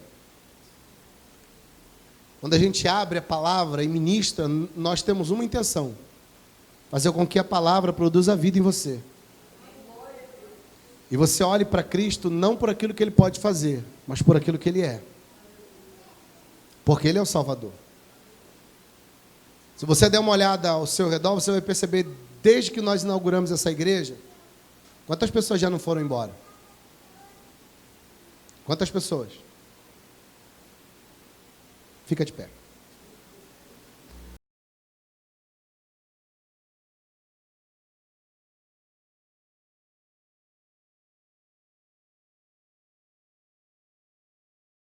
Quando a gente abre a palavra e ministra, nós temos uma intenção: fazer com que a palavra produza vida em você. E você olhe para Cristo não por aquilo que Ele pode fazer, mas por aquilo que Ele é. Porque Ele é o Salvador. Se Se você der uma olhada ao seu redor, você vai perceber, desde que nós inauguramos essa igreja, quantas pessoas já não foram embora? Quantas pessoas? Fica de pé.